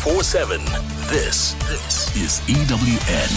24/7. This is EWN.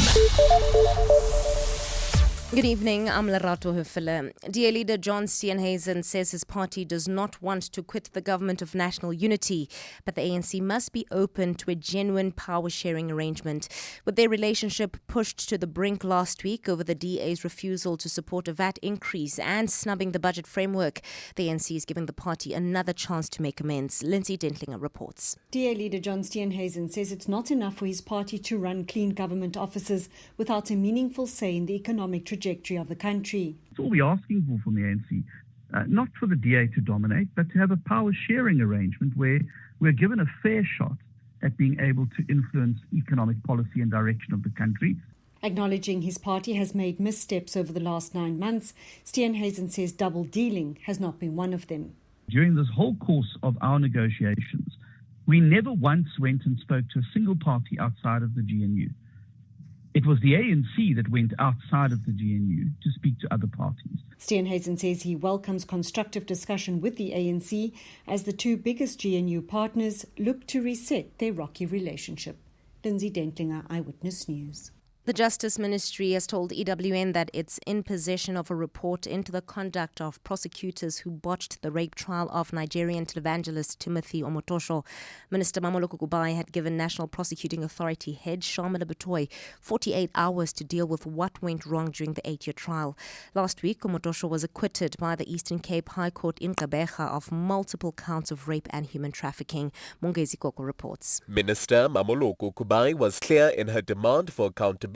Good evening, I'm Lerato Hufele. DA leader John Steenhuisen says his party does not want to quit the government of national unity, but the ANC must be open to a genuine power-sharing arrangement. With their relationship pushed to the brink last week over the DA's refusal to support a VAT increase and snubbing the budget framework, the ANC is giving the party another chance to make amends. Lindsay Dentlinger reports. DA leader John Steenhuisen says it's not enough for his party to run clean government offices without a meaningful say in the economic trajectory of the country. It's all we're asking for from the ANC, not for the DA to dominate, but to have a power-sharing arrangement where we're given a fair shot at being able to influence economic policy and direction of the country. Acknowledging his party has made missteps over the last 9 months, Steenhuisen says double dealing has not been one of them. During this whole course of our negotiations, we never once went and spoke to a single party outside of the GNU. It was the ANC that went outside of the GNU to speak to other parties. Steenhuisen says he welcomes constructive discussion with the ANC as the two biggest GNU partners look to reset their rocky relationship. Lindsay Dentlinger, Eyewitness News. The Justice Ministry has told EWN that it's in possession of a report into the conduct of prosecutors who botched the rape trial of Nigerian televangelist Timothy Omotosho. Minister Molokwane had given National Prosecuting Authority head Shamila Batoy 48 hours to deal with what went wrong during the 8-year trial. Last week, Omotosho was acquitted by the Eastern Cape High Court in Gqeberha of multiple counts of rape and human trafficking. Mongezi Koko reports. Minister Molokwane was clear in her demand for accountability,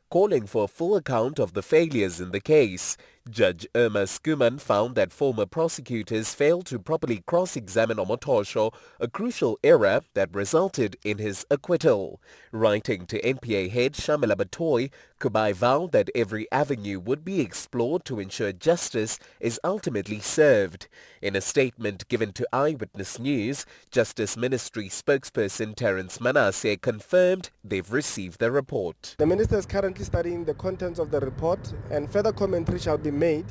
calling for a full account of the failures in the case. Judge Irma Skuman found that former prosecutors failed to properly cross-examine Omotosho, a crucial error that resulted in his acquittal. Writing to NPA head Shamila Batoy, Kubai vowed that every avenue would be explored to ensure justice is ultimately served. In a statement given to Eyewitness News, Justice Ministry spokesperson Terence Manasseh confirmed they've received the report. The Minister is currently studying the contents of the report, and further commentary shall be made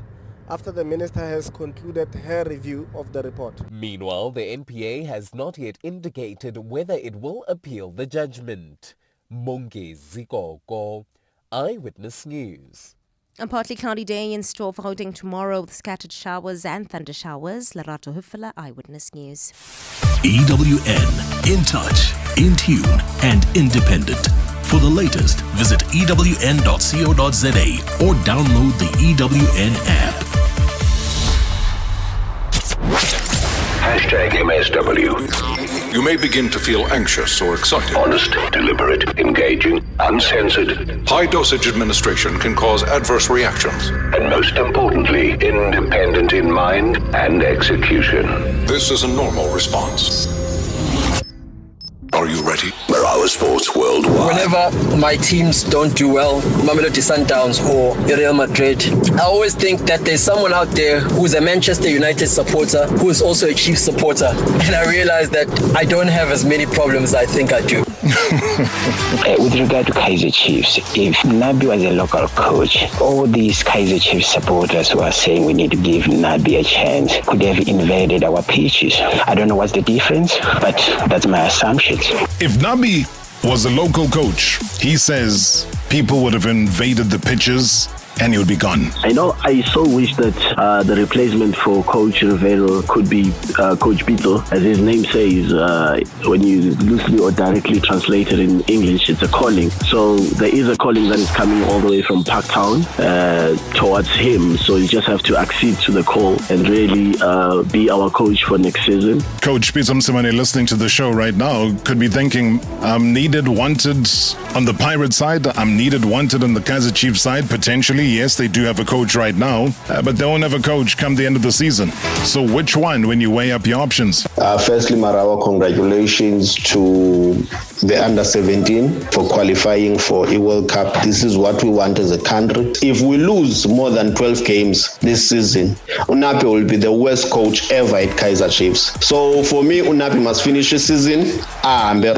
after the Minister has concluded her review of the report. Meanwhile, the NPA has not yet indicated whether it will appeal the judgment. Mongezi Koko, Eyewitness News. A partly cloudy day in store for Gauteng tomorrow with scattered showers and thunder showers. Lerato Hufele, Eyewitness News. EWN, in touch, in tune, and independent. For the latest, visit ewn.co.za or download the EWN app. #MSW. You may begin to feel anxious or excited. Honest, deliberate, engaging, uncensored. High dosage administration can cause adverse reactions. And most importantly, independent in mind and execution. This is a normal response. Are you ready? Marawa Sports Worldwide. Whenever my teams don't do well, Mamelodi Sundowns or Real Madrid, I always think that there's someone out there who's a Manchester United supporter who is also a Chiefs supporter. And I realize that I don't have as many problems as I think I do. With regard to Kaizer Chiefs, if Nabi was a local coach, all these Kaizer Chiefs supporters who are saying we need to give Nabi a chance could have invaded our pitches. I don't know what's the difference, but that's my assumption. If Nabi was a local coach, he says people would have invaded the pitches and he would be gone. I so wish that the replacement for Coach Rivero could be Coach Pito. As his name says, when you loosely or directly translate it in English, it's a calling. So there is a calling that is coming all the way from Parktown towards him. So you just have to accede to the call and really be our coach for next season. Coach Pito Msimane, listening to the show right now, could be thinking, I'm needed, wanted on the Pirate side. I'm needed, wanted on the Kaizer Chiefs side, potentially. Yes, they do have a coach right now, but they won't have a coach come the end of the season. So which one when you weigh up your options? Firstly, Marawa, congratulations to the under-17 for qualifying for a World Cup. This is what we want as a country. If we lose more than 12 games this season, Unapi will be the worst coach ever at Kaizer Chiefs. So for me, Unapi must finish the season, and then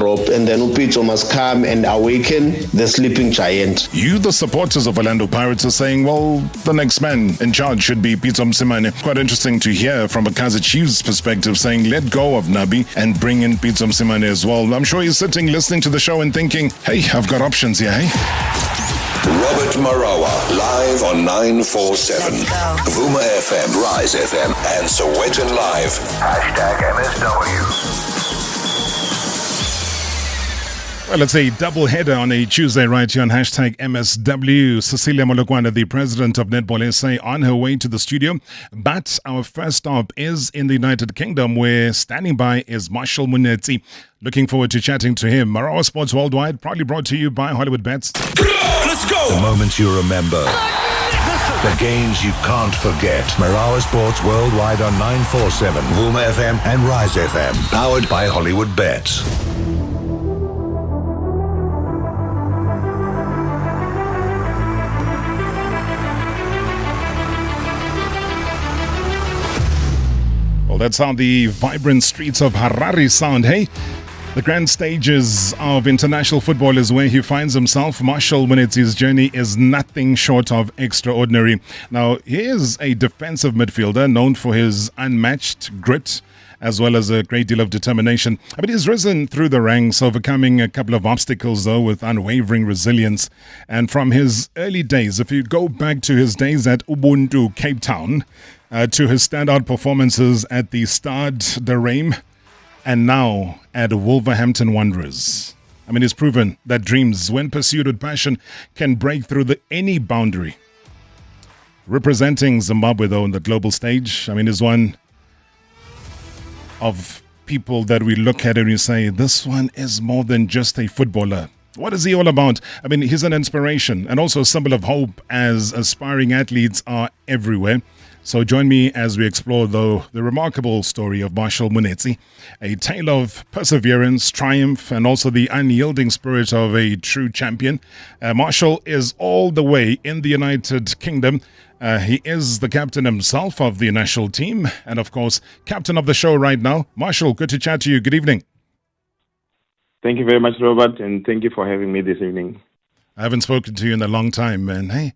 Upito must come and awaken the sleeping giant. You, the supporters of Orlando Pirates, are saying, well, the next man in charge should be Pitso Mosimane. Quite interesting to hear from a Kaizer Chiefs perspective saying, let go of Nabi and bring in Pitso Mosimane as well. I'm sure he's sitting listening to the show and thinking, hey, I've got options here, hey? Robert Marawa, live on 947. Vuma FM, Rise FM, and Sowetan Live. #MSW. Well, it's a double header on a Tuesday right here on #MSW. Cecilia Molokwane, the president of Netball SA, on her way to the studio. But our first stop is in the United Kingdom, where standing by is Marshall Munetsi. Looking forward to chatting to him. Marawa Sports Worldwide, proudly brought to you by Hollywood Bets. Let's go! The moments you remember. The games you can't forget. Marawa Sports Worldwide on 947, Vuma FM and Rise FM. Powered by Hollywood Bets. Well, that's how the vibrant streets of Harare sound, hey? The grand stages of international football is where he finds himself. Marshall Munetsi's journey is nothing short of extraordinary. Now, he is a defensive midfielder known for his unmatched grit, as well as a great deal of determination. But he's risen through the ranks, overcoming a couple of obstacles, though, with unwavering resilience. And from his early days, if you go back to his days at Ubuntu, Cape Town, to his standout performances at the Stade de Reims, and now at Wolverhampton Wanderers. I mean, he's proven that dreams, when pursued with passion, can break through any boundary. Representing Zimbabwe, though, on the global stage, I mean, is one of people that we look at and we say, this one is more than just a footballer. What is he all about? I mean, he's an inspiration and also a symbol of hope, as aspiring athletes are everywhere. So join me as we explore, though, the remarkable story of Marshall Munetsi, a tale of perseverance, triumph, and also the unyielding spirit of a true champion. Marshall is all the way in the United Kingdom. He is the captain himself of the national team and, of course, captain of the show right now. Marshall, good to chat to you. Good evening. Thank you very much, Robert, and thank you for having me this evening. I haven't spoken to you in a long time, man. Hey.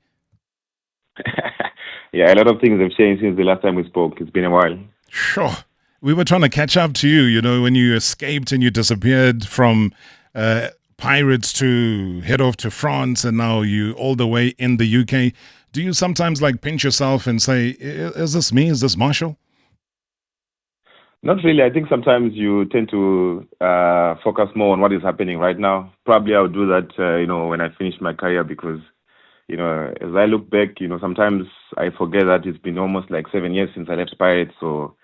Yeah, a lot of things have changed since the last time we spoke. It's been a while. Sure. We were trying to catch up to you, when you escaped and you disappeared from Pirates to head off to France, and now you all the way in the UK. Do you sometimes pinch yourself and say, is this me? Is this Marshall? Not really. I think sometimes you tend to focus more on what is happening right now. Probably I'll do that, when I finish my career, because as I look back, sometimes I forget that it's been almost 7 years since I left Pirates. So,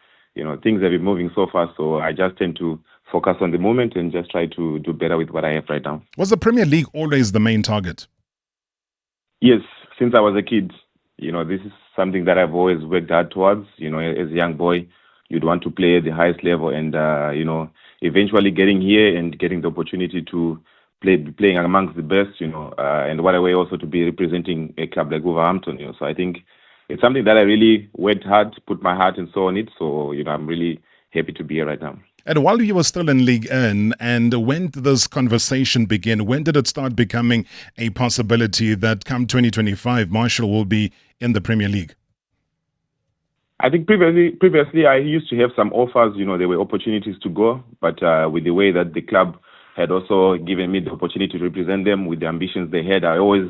things have been moving so fast. So I just tend to focus on the moment and just try to do better with what I have right now. Was the Premier League always the main target? Yes, since I was a kid. This is something that I've always worked hard towards. As a young boy, you'd want to play at the highest level and, eventually getting here and getting the opportunity to playing amongst the best, and what a way also to be representing a club like Wolverhampton, So I think it's something that I really worked hard, put my heart and soul on it. So, I'm really happy to be here right now. And while you were still in League N, and when did this conversation begin? When did it start becoming a possibility that come 2025, Marshall will be in the Premier League? I think previously I used to have some offers, there were opportunities to go, but with the way that the club had also given me the opportunity to represent them with the ambitions they had, I always,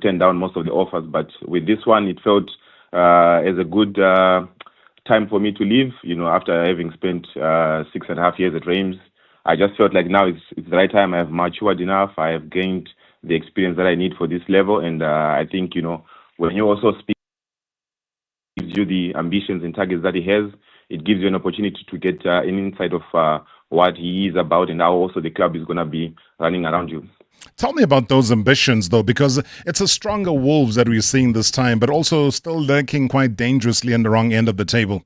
turned down most of the offers. But with this one, it felt as a good time for me to leave, after having spent 6.5 years at Reims. I just felt like now it's the right time. I have matured enough. I have gained the experience that I need for this level. And I think, when you also speak, gives you the ambitions and targets that he has, it gives you an opportunity to get an insight of what he is about and how also the club is going to be running around you. Tell me about those ambitions, though, because it's a stronger Wolves that we're seeing this time, but also still lurking quite dangerously on the wrong end of the table.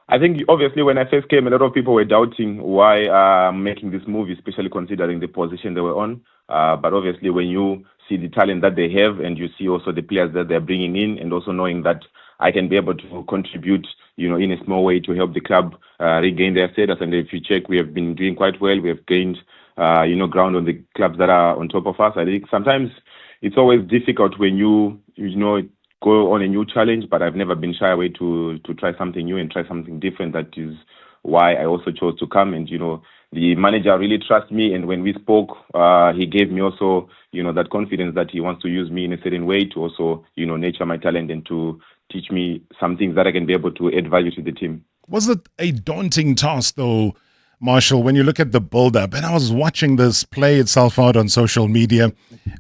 I think, obviously, when I first came, a lot of people were doubting why I'm making this move, especially considering the position they were on. But obviously, when you see the talent that they have and you see also the players that they're bringing in, and also knowing that I can be able to contribute, in a small way to help the club regain their status. And if you check, we have been doing quite well. We have gained, ground on the clubs that are on top of us. I think sometimes, it's always difficult when you go on a new challenge, but I've never been shy away to try something new and try something different. That is why I also chose to come. And, the manager really trusts me. And when we spoke, he gave me also, that confidence that he wants to use me in a certain way to also, nurture my talent and to teach me some things that I can be able to add value to the team. Was it a daunting task, though, Marshall, when you look at the build-up? And I was watching this play itself out on social media.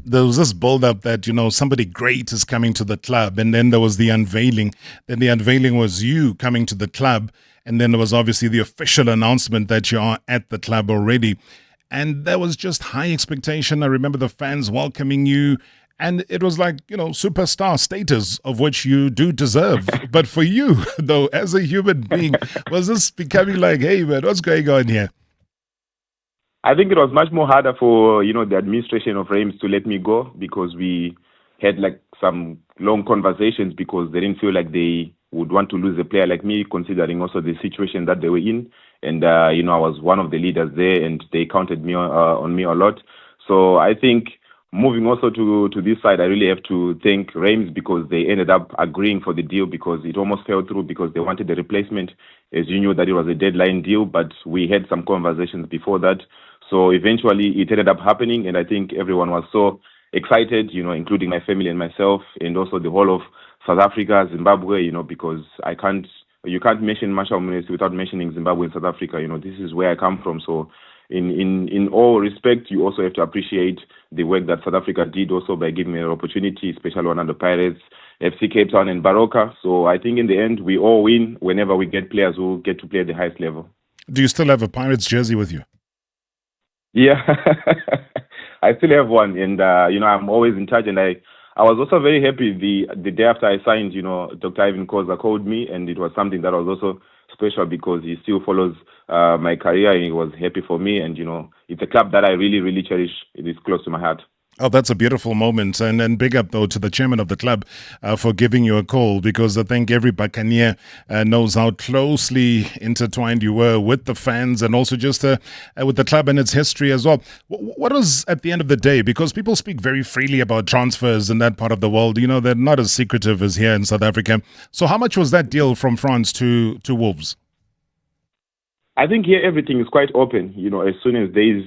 There was this build-up that, somebody great is coming to the club. And then there was the unveiling. Then the unveiling was you coming to the club. And then there was obviously the official announcement that you are at the club already. And there was just high expectation. I remember the fans welcoming you. And it was like, superstar status, of which you do deserve. But for you, though, as a human being, was this becoming like, hey, man, what's going on here? I think it was much more harder for, the administration of Reims to let me go, because we had some long conversations, because they didn't feel like they would want to lose a player like me, considering also the situation that they were in. And, I was one of the leaders there, and they counted on me a lot. So I think moving also to this side, I really have to thank Reims, because they ended up agreeing for the deal, because it almost fell through because they wanted a replacement. As you knew, that it was a deadline deal, but we had some conversations before that. So eventually it ended up happening, and I think everyone was so excited, including my family and myself, and also the whole of South Africa, Zimbabwe, because you can't mention Marshall Munetsi without mentioning Zimbabwe and South Africa. This is where I come from. So in all respect, you also have to appreciate the work that South Africa did also by giving me an opportunity, especially one of the Pirates, FC Cape Town and Baroka. So I think in the end, we all win whenever we get players who get to play at the highest level. Do you still have a Pirates jersey with you? Yeah, I still have one, and I'm always in touch. And I was also very happy the day after I signed. Dr. Ivan Koza called me, and it was something that was also special, because he still follows my career, and he was happy for me. And it's a club that I really, really cherish. It is close to my heart. Oh, that's a beautiful moment. And big up, though, to the chairman of the club for giving you a call, because I think every Buccaneer knows how closely intertwined you were with the fans, and also just with the club and its history as well. What was, at the end of the day, because people speak very freely about transfers in that part of the world, they're not as secretive as here in South Africa. So how much was that deal from France to Wolves? I think here everything is quite open. As soon as there is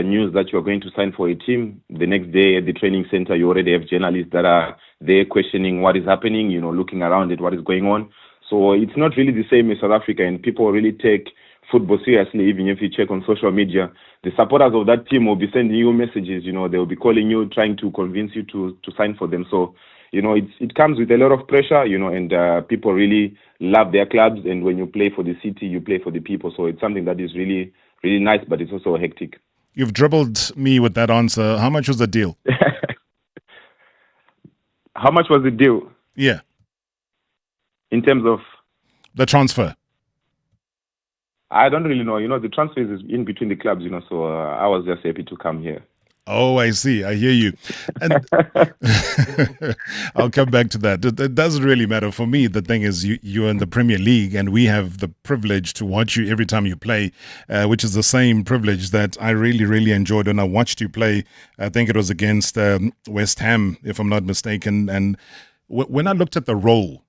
news that you're going to sign for a team, the next day at the training center, you already have journalists that are there questioning what is happening, looking around at what is going on. So it's not really the same in South Africa, and people really take football seriously. Even if you check on social media, the supporters of that team will be sending you messages, they will be calling you, trying to convince you to sign for them. So, it comes with a lot of pressure, and people really love their clubs. And when you play for the city, you play for the people. So it's something that is really, really nice, but it's also hectic. You've dribbled me with that answer. How much was the deal? How much was the deal? Yeah. In terms of? The transfer. I don't really know. The transfer is in between the clubs, so I was just happy to come here. Oh, I see. I hear you. And I'll come back to that. It doesn't really matter. For me, the thing is you're in the Premier League, and we have the privilege to watch you every time you play, which is the same privilege that I really, really enjoyed when I watched you play. I think it was against West Ham, if I'm not mistaken. And when I looked at the role,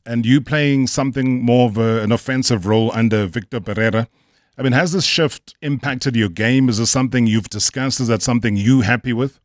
and you playing something more of an offensive role under Victor Pereira, I mean, has this shift impacted your game? Is this something you've discussed? Is that something you're happy with?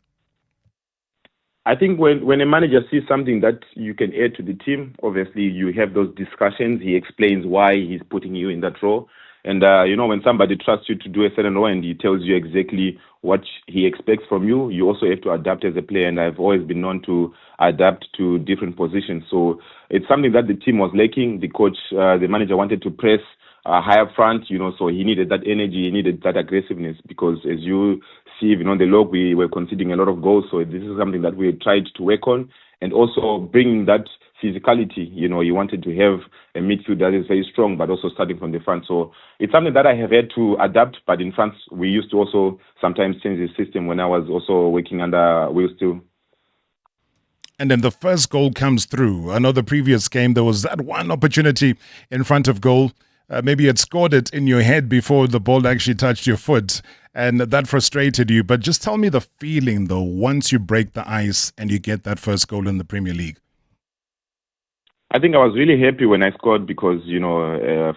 I think when a manager sees something that you can add to the team, obviously you have those discussions. He explains why he's putting you in that role. And, when somebody trusts you to do a certain role and he tells you exactly what he expects from you, you also have to adapt as a player. And I've always been known to adapt to different positions. So it's something that the team was lacking. The coach, the manager wanted to press high up front, so he needed that energy, he needed that aggressiveness, because as you see, even on the log, we were conceding a lot of goals. So this is something that we tried to work on, and also bringing that physicality. He wanted to have a midfield that is very strong, but also starting from the front. So it's something that I have had to adapt, but in France, we used to also sometimes change the system when I was also working under Will Steele. And then the first goal comes through. I know the previous game, there was that one opportunity in front of goal. maybe you had scored it in your head before the ball actually touched your foot, and that frustrated you. But just tell me the feeling, though, once you break the ice and you get that first goal in the Premier League. I think I was really happy when I scored because,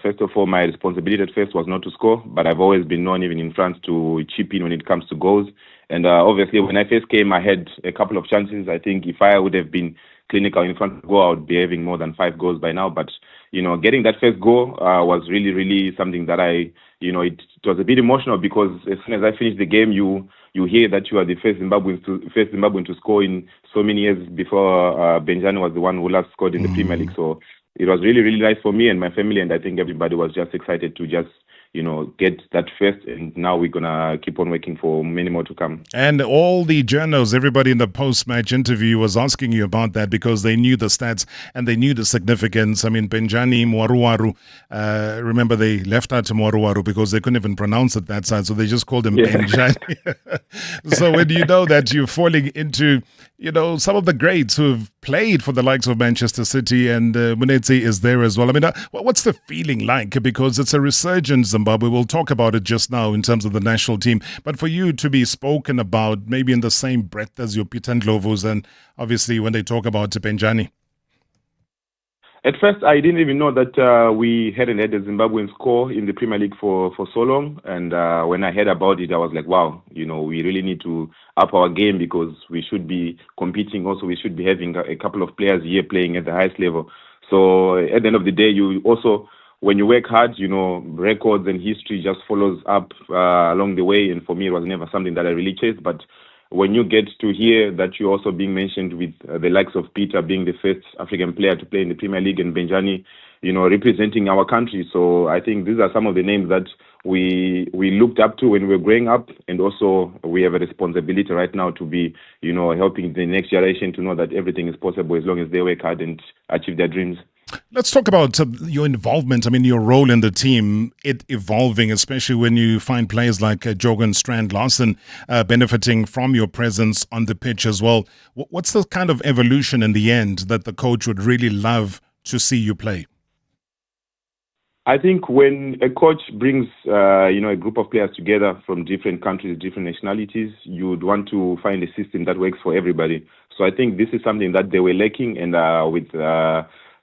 first of all, my responsibility at first was not to score, but I've always been known, even in France, to chip in when it comes to goals. And obviously, when I first came, I had a couple of chances. I think if I would have been clinical in front of the goal, I would be having more than 5 goals by now. But, getting that first goal was really, really something that it was a bit emotional because as soon as I finished the game, you hear that you are the first Zimbabwean to score in so many years before Benjani was the one who last scored in the Premier League. So it was really, really nice for me and my family, and I think everybody was just excited to just get that first, and now we're going to keep on working for many more to come. And all the journals, everybody in the post-match interview was asking you about that because they knew the stats and they knew the significance. I mean, Benjani Mwaruwaru, remember they left out to Mwaruwaru because they couldn't even pronounce it that side, so they just called him Benjani. So when you know that you're falling into, some of the greats who have played for the likes of Manchester City, and Munetsi is there as well. I mean, what's the feeling like? Because it's a resurgence, Zimbabwe. We'll talk about it just now in terms of the national team. But for you to be spoken about maybe in the same breath as your Peter Ndlovus, and obviously when they talk about Benjani. At first, I didn't even know that we hadn't had a Zimbabwean score in the Premier League for so long. And when I heard about it, I was like, wow, we really need to up our game because we should be competing. Also, we should be having a couple of players here playing at the highest level. So at the end of the day, you also, when you work hard, records and history just follows up along the way. And for me, it was never something that I really chased. But when you get to hear that you're also being mentioned with the likes of Peter being the first African player to play in the Premier League and Benjani, representing our country. So I think these are some of the names that we looked up to when we were growing up. And also we have a responsibility right now to be, helping the next generation to know that everything is possible as long as they work hard and achieve their dreams. Let's talk about your involvement. I mean, your role in the team, it evolving, especially when you find players like Jogan Strand Larsen benefiting from your presence on the pitch as well. What's the kind of evolution in the end that the coach would really love to see you play? I think when a coach brings, a group of players together from different countries, different nationalities, you would want to find a system that works for everybody. So I think this is something that they were lacking, and with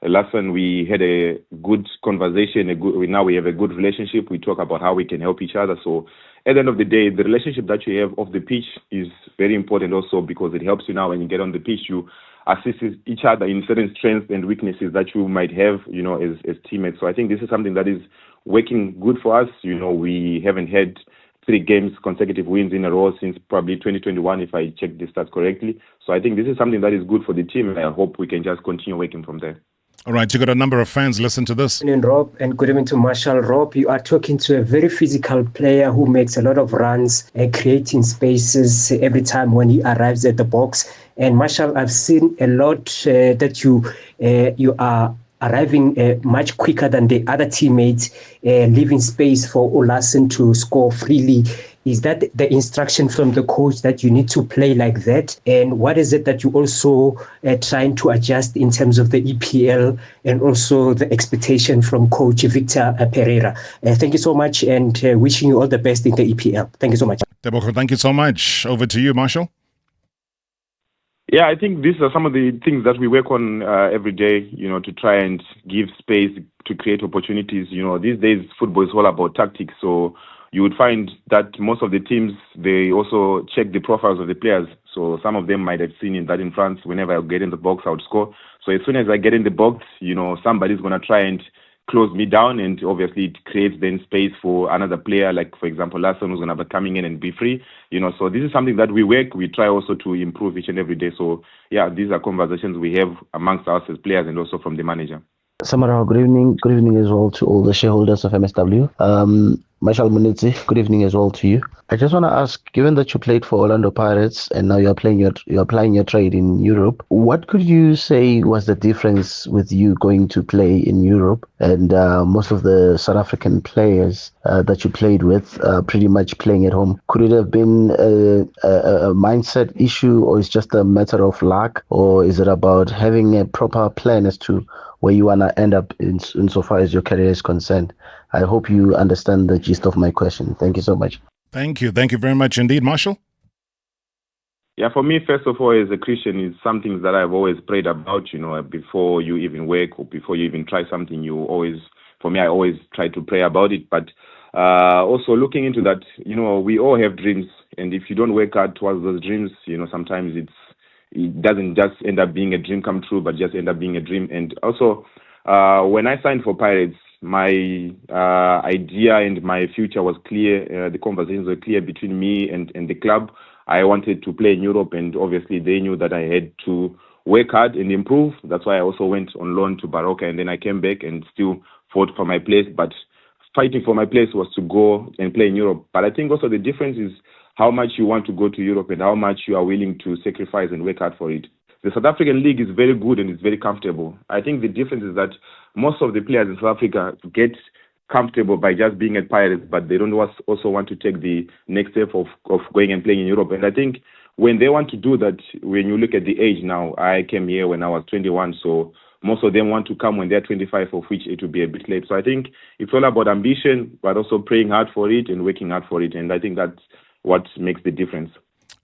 Larsen, we had a good conversation. Now we have a good relationship. We talk about how we can help each other. So at the end of the day, the relationship that you have off the pitch is very important also because it helps you now when you get on the pitch. You assist each other in certain strengths and weaknesses that you might have, as teammates. So I think this is something that is working good for us. We haven't had 3 consecutive wins in a row since probably 2021, if I check the stats correctly. So I think this is something that is good for the team, and I hope we can just continue working from there. All right, you got a number of fans. Listen to this. Good evening, Rob, and good evening to Marshall. Rob, you are talking to a very physical player who makes a lot of runs and creating spaces every time when he arrives at the box. And Marshall, I've seen a lot that you are arriving much quicker than the other teammates, leaving space for Larsen to score freely. Is that the instruction from the coach that you need to play like that? And what is it that you also trying to adjust in terms of the EPL and also the expectation from Coach Victor Pereira? Thank you so much, and wishing you all the best in the EPL. Thank you so much. Teboko, thank you so much. Over to you, Marshall. Yeah, I think these are some of the things that we work on every day, to try and give space to create opportunities. These days football is all about tactics. So you would find that most of the teams, they also check the profiles of the players. So some of them might have seen that in France, whenever I get in the box, I would score. So as soon as I get in the box, somebody's going to try and close me down, and obviously it creates then space for another player, like for example Larsen, who's going to be coming in and be free. So this is something that we try also to improve each and every day. So yeah, these are conversations we have amongst us as players and also from the manager. Samara, good evening as well to all the shareholders of MSW. Marshall Munetsi, good evening as well to you. I just want to ask, given that you played for Orlando Pirates and now you're applying your trade in Europe, what could you say was the difference with you going to play in Europe and most of the South African players that you played with pretty much playing at home? Could it have been a mindset issue, or is just a matter of luck, or is it about having a proper plan as to where you want to end up insofar as your career is concerned? I hope you understand the gist of my question. Thank you so much. Thank you. Thank you very much indeed, Marshall. Yeah, for me, first of all, as a Christian, it's something that I've always prayed about, before you even work or before you even try something, I always try to pray about it. But also looking into that, we all have dreams. And if you don't work hard towards those dreams, sometimes it doesn't just end up being a dream come true, but just end up being a dream. And also, when I signed for Pirates, my idea and my future was clear. The conversations were clear between me and the club. I wanted to play in Europe, and obviously they knew that I had to work hard and improve. That's why I also went on loan to Baroka, and then I came back and still fought for my place. But fighting for my place was to go and play in Europe. But I think also the difference is how much you want to go to Europe and how much you are willing to sacrifice and work hard for it. The South African league is very good and it's very comfortable. I think the difference is that most of the players in South Africa get comfortable by just being at Pirates, but they don't also want to take the next step of going and playing in Europe. And I think when they want to do that, when you look at the age now, I came here when I was 21, so most of them want to come when they're 25, of which it will be a bit late. So I think it's all about ambition, but also praying hard for it and working hard for it. And I think that's what makes the difference.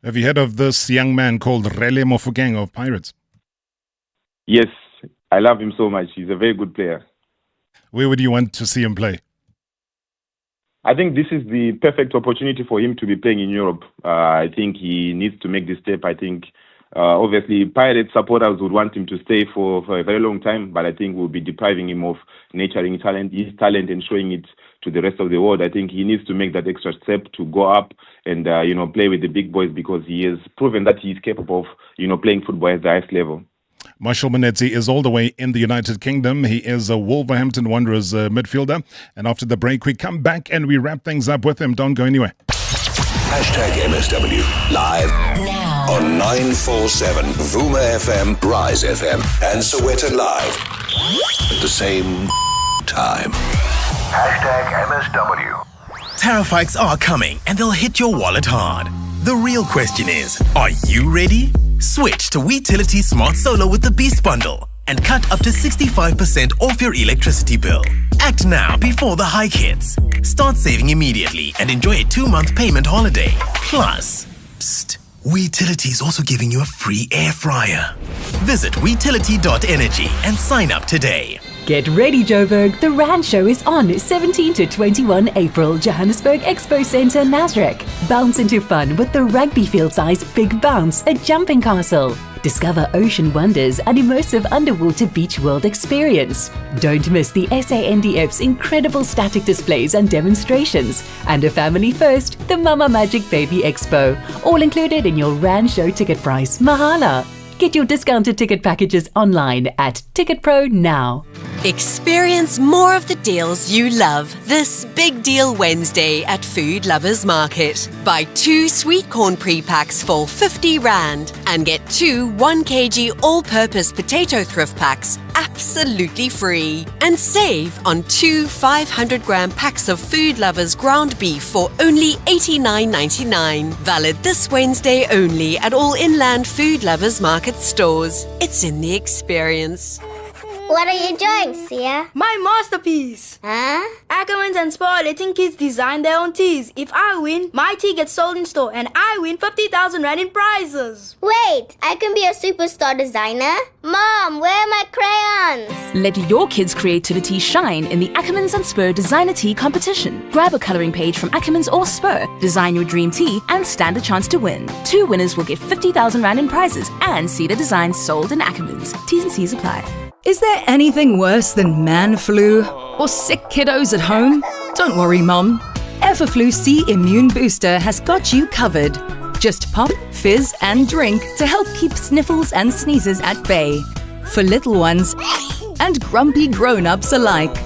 Have you heard of this young man called Rele Mofokeng of Pirates? Yes, I love him so much. He's a very good player. Where would you want to see him play? I think this is the perfect opportunity for him to be playing in Europe. I think he needs to make this step. I think, obviously, Pirates supporters would want him to stay for a very long time, but I think we'll be depriving him of nurturing his talent and showing it to the rest of the world. I think he needs to make that extra step to go up and, play with the big boys, because he has proven that he's capable of, playing football at the highest level. Marshall Munetsi is all the way in the United Kingdom. He is a Wolverhampton Wanderers midfielder. And after the break, we come back and we wrap things up with him. Don't go anywhere. #MSW live now on 947 Vuma FM, Rise FM, and Sowetan Live at the same time. #MSW. Tariff hikes are coming and they'll hit your wallet hard. The real question is, are you ready? Switch to Wetility Smart Solar with the Beast Bundle and cut up to 65% off your electricity bill. Act now before the hike hits. Start saving immediately and enjoy a 2-month payment holiday. Plus, Wetility is also giving you a free air fryer. Visit wetility.energy and sign up today. Get ready, Joburg. The Rand Show is on 17 to 21 April, Johannesburg Expo Centre, Nasrec. Bounce into fun with the rugby field-size Big Bounce, a jumping castle. Discover ocean wonders and immersive underwater beach world experience. Don't miss the SANDF's incredible static displays and demonstrations. And a family first, the Mama Magic Baby Expo. All included in your Rand Show ticket price. Mahala. Get your discounted ticket packages online at TicketPro now. Experience more of the deals you love this Big Deal Wednesday at Food Lovers Market. Buy 2 sweet corn pre-packs for 50 Rand and get 2 1 kg all-purpose potato thrift packs absolutely free. And save on 2 500-gram packs of Food Lovers ground beef for only $89.99. Valid this Wednesday only at all inland Food Lovers Market stores. It's in the experience. What are you doing, Sia? My masterpiece! Huh? Ackermans and Spar are letting kids design their own teas. If I win, my tea gets sold in store and I win 50,000 Rand in prizes. Wait, I can be a superstar designer? Mom, where are my crayons? Let your kids' creativity shine in the Ackermans and Spur Designer Tea Competition. Grab a colouring page from Ackermans or Spur, design your dream tea and stand a chance to win. 2 winners will get 50,000 Rand in prizes and see the designs sold in Ackermans. T's and C's apply. Is there anything worse than man flu or sick kiddos at home? Don't worry, Mum. Everflu C Immune Booster has got you covered. Just pop, fizz and drink to help keep sniffles and sneezes at bay. For little ones and grumpy grown-ups alike.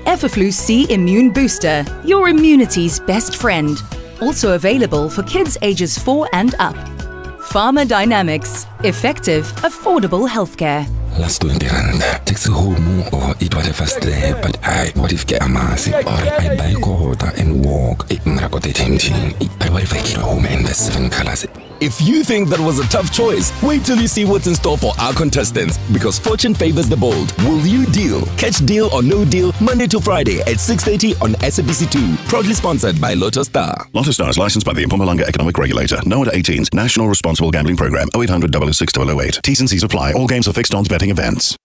Everflu C Immune Booster, your immunity's best friend. Also available for kids ages 4 and up. Pharma Dynamics, effective, affordable healthcare. Last 20 rand. Takes a home or eat whatever's there, but what if get a mass? Or I buy quarter and walk. I what if I get home and there's 7 colors? If you think that was a tough choice, wait till you see what's in store for our contestants, because fortune favors the bold. Will you deal? Catch Deal or No Deal Monday to Friday at 6:30 on SABC2. Proudly sponsored by Lotto Star. Lotto Star is licensed by the Mpumalanga Economic Regulator. No under 18s. National Responsible Gambling Program. 0800 006 008. T's and C's apply. All games are fixed odds betting events.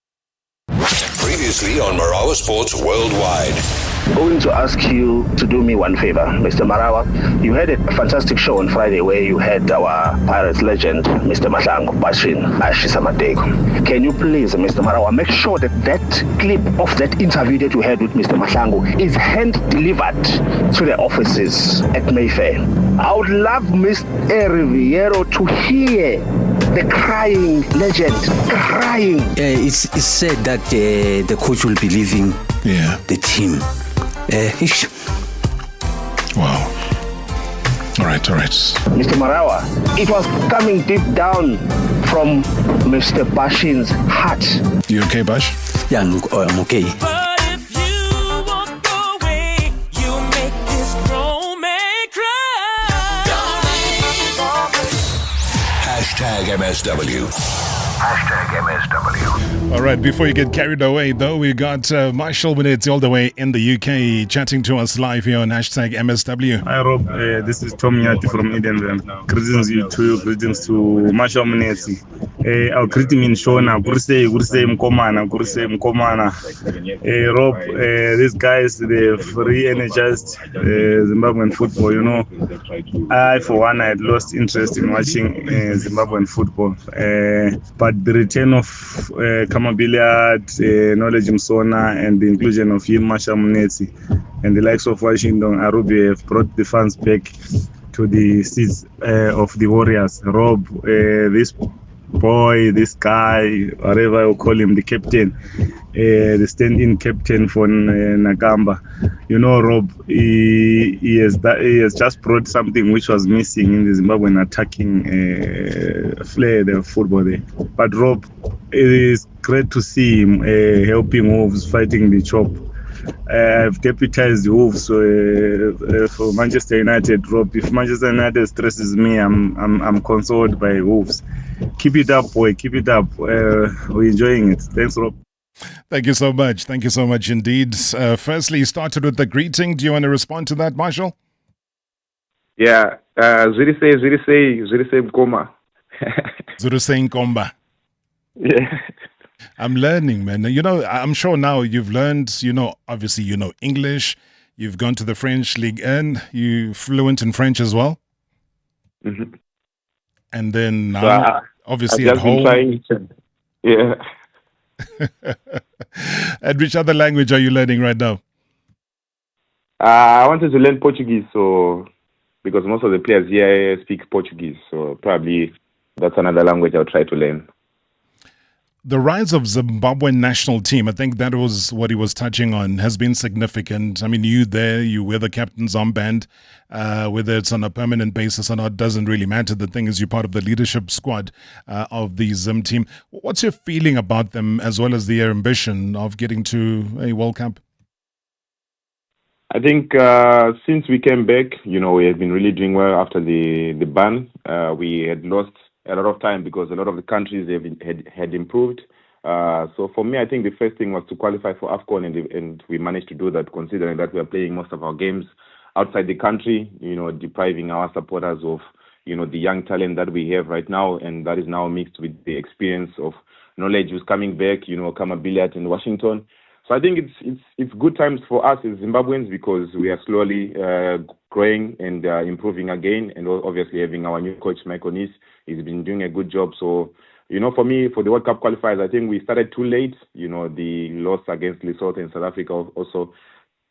Previously on Marawa Sports Worldwide. Going to ask you to do me one favor, Mr. Marawa. You had a fantastic show on Friday where you had our Pirates legend, Mr. Mahlangu Bashin Ashisamateko. Can you please, Mr. Marawa, make sure that that clip of that interview that you had with Mr. Mahlangu is hand-delivered to the offices at Mayfair? I would love Mr. Riviero to hear the crying legend, crying. It's said that the coach will be leaving the team. Wow. All right. Mr. Marawa, it was coming deep down from Mr. Bashin's heart. You okay, Bash? Yeah, look, I'm okay. #MSW. #MSW. All right, before you get carried away, though, we got Marshall Munetsi all the way in the UK chatting to us live here on #MSW. Hi, Rob. This is Tom Yati from Edenville. Greetings to you. Greetings to Marshall Munetsi. I'll greet him in Shona. Kurse Mkomana. Rob, these guys, they're free energized Zimbabwean football. You know, I, for one, I had lost interest in watching Zimbabwean football. But the return of Kamabiliad, Knowledge Msona, and the inclusion of him, Marshall Munetsi, and the likes of Washington Arubie have brought the fans back to the seats of the Warriors. Rob, this boy, this guy, whatever you call him, the captain, the stand-in captain for Nakamba. You know, Rob, he has just brought something which was missing in the Zimbabwean attacking flair, the football there. But Rob, it is great to see him helping Wolves fighting the chop. I've deputized Wolves for Manchester United. Rob, if Manchester United stresses me, I'm consoled by Wolves. Keep it up, boy. Keep it up. We're enjoying it. Thanks, Rob. Thank you so much. Thank you so much indeed. Firstly, you started with the greeting. Do you want to respond to that, Marshall? Yeah. Zirise Mkoma. Zirise Nkomba. Yeah. I'm learning, man. You know, I'm sure now you've learned, obviously, English. You've gone to the French Ligue 1. You're fluent in French as well. Mm-hmm. And then now, obviously, I've at home. Yeah. And which other language are you learning right now? I wanted to learn Portuguese, because most of the players here speak Portuguese. So probably that's another language I'll try to learn. The rise of Zimbabwean national team, I think that was what he was touching on, has been significant. I mean, you wear the captain's armband, whether it's on a permanent basis or not, doesn't really matter. The thing is, you're part of the leadership squad of the Zim team. What's your feeling about them, as well as their ambition of getting to a World Cup? I think since we came back, we have been really doing well after the ban. We had lost a lot of time because a lot of the countries had improved. So for me, I think the first thing was to qualify for AFCON, and we managed to do that, considering that we are playing most of our games outside the country, depriving our supporters of, the young talent that we have right now, and that is now mixed with the experience of Knowledge who's coming back, Kamabiliat in Washington. So I think it's good times for us as Zimbabweans, because we are slowly growing and improving again, and obviously having our new coach, Michael Nis. He's been doing a good job. So, for me, for the World Cup qualifiers, I think we started too late. The loss against Lesotho in South Africa also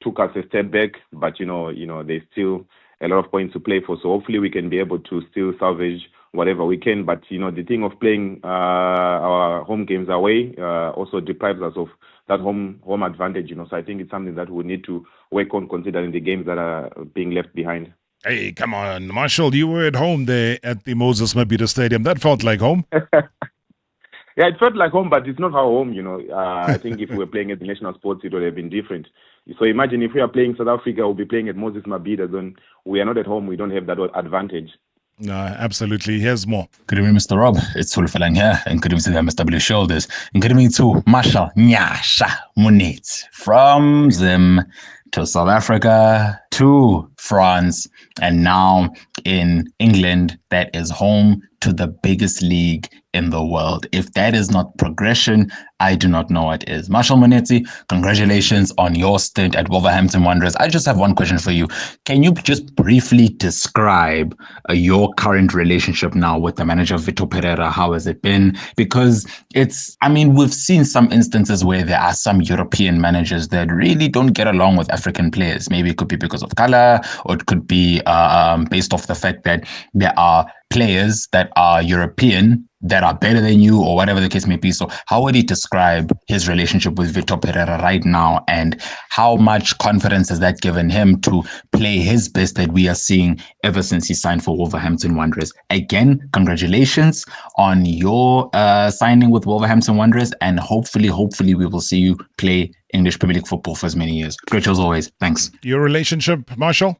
took us a step back. But, there's still a lot of points to play for. So hopefully we can be able to still salvage whatever we can. But, the thing of playing our home games away also deprives us of home advantage, So I think it's something that we need to work on, considering the games that are being left behind. Hey, come on, Marshall, you were at home there at the Moses Mabhida Stadium. That felt like home. Yeah, it felt like home, but it's not our home, I think if we were playing at the national sports, it would have been different. So imagine if we are playing South Africa, we'll be playing at Moses Mabhida, then we are not at home, we don't have that advantage. No, absolutely. Here's more. Good evening, Mr. Rob. It's Sulfalang here, and good evening to the MSW Shoulders. And good evening to Marshall Munetsi from Zim to South Africa to France, and now in England, that is home to the biggest league in the world. If that is not progression, I do not know what is. Marshall Munetsi, congratulations on your stint at Wolverhampton Wanderers. I just have one question for you. Can you just briefly describe your current relationship now with the manager, Vitor Pereira? How has it been? Because we've seen some instances where there are some European managers that really don't get along with African players. Maybe it could be because of color, or it could be based off the fact that there are players that are European that are better than you, or whatever the case may be. So how would he describe his relationship with Vitor Pereira right now, and how much confidence has that given him to play his best that we are seeing ever since he signed for Wolverhampton Wanderers? Again, congratulations on your signing with Wolverhampton Wanderers, and hopefully we will see you play English Premier League football for as many years. Great show as always. Thanks. Your relationship, Marshall?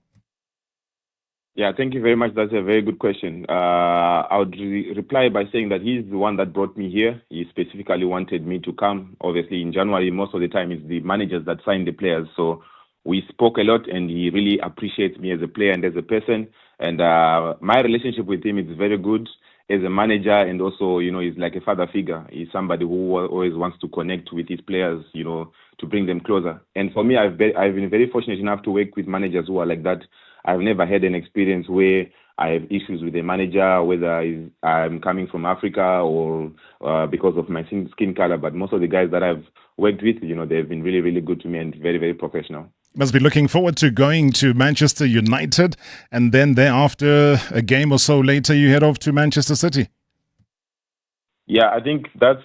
Yeah, thank you very much. That's a very good question. I would reply by saying that he's the one that brought me here. He specifically wanted me to come. Obviously, in January, most of the time, it's the managers that sign the players. So we spoke a lot, and he really appreciates me as a player and as a person. And my relationship with him is very good as a manager, and also, he's like a father figure. He's somebody who always wants to connect with his players, to bring them closer. And for me, I've been very fortunate enough to work with managers who are like that. I've never had an experience where I have issues with a manager, whether I'm coming from Africa or because of my skin color. But most of the guys that I've worked with, they've been really, really good to me and very, very professional. Must be looking forward to going to Manchester United, and then thereafter, a game or so later, you head off to Manchester City. Yeah, I think those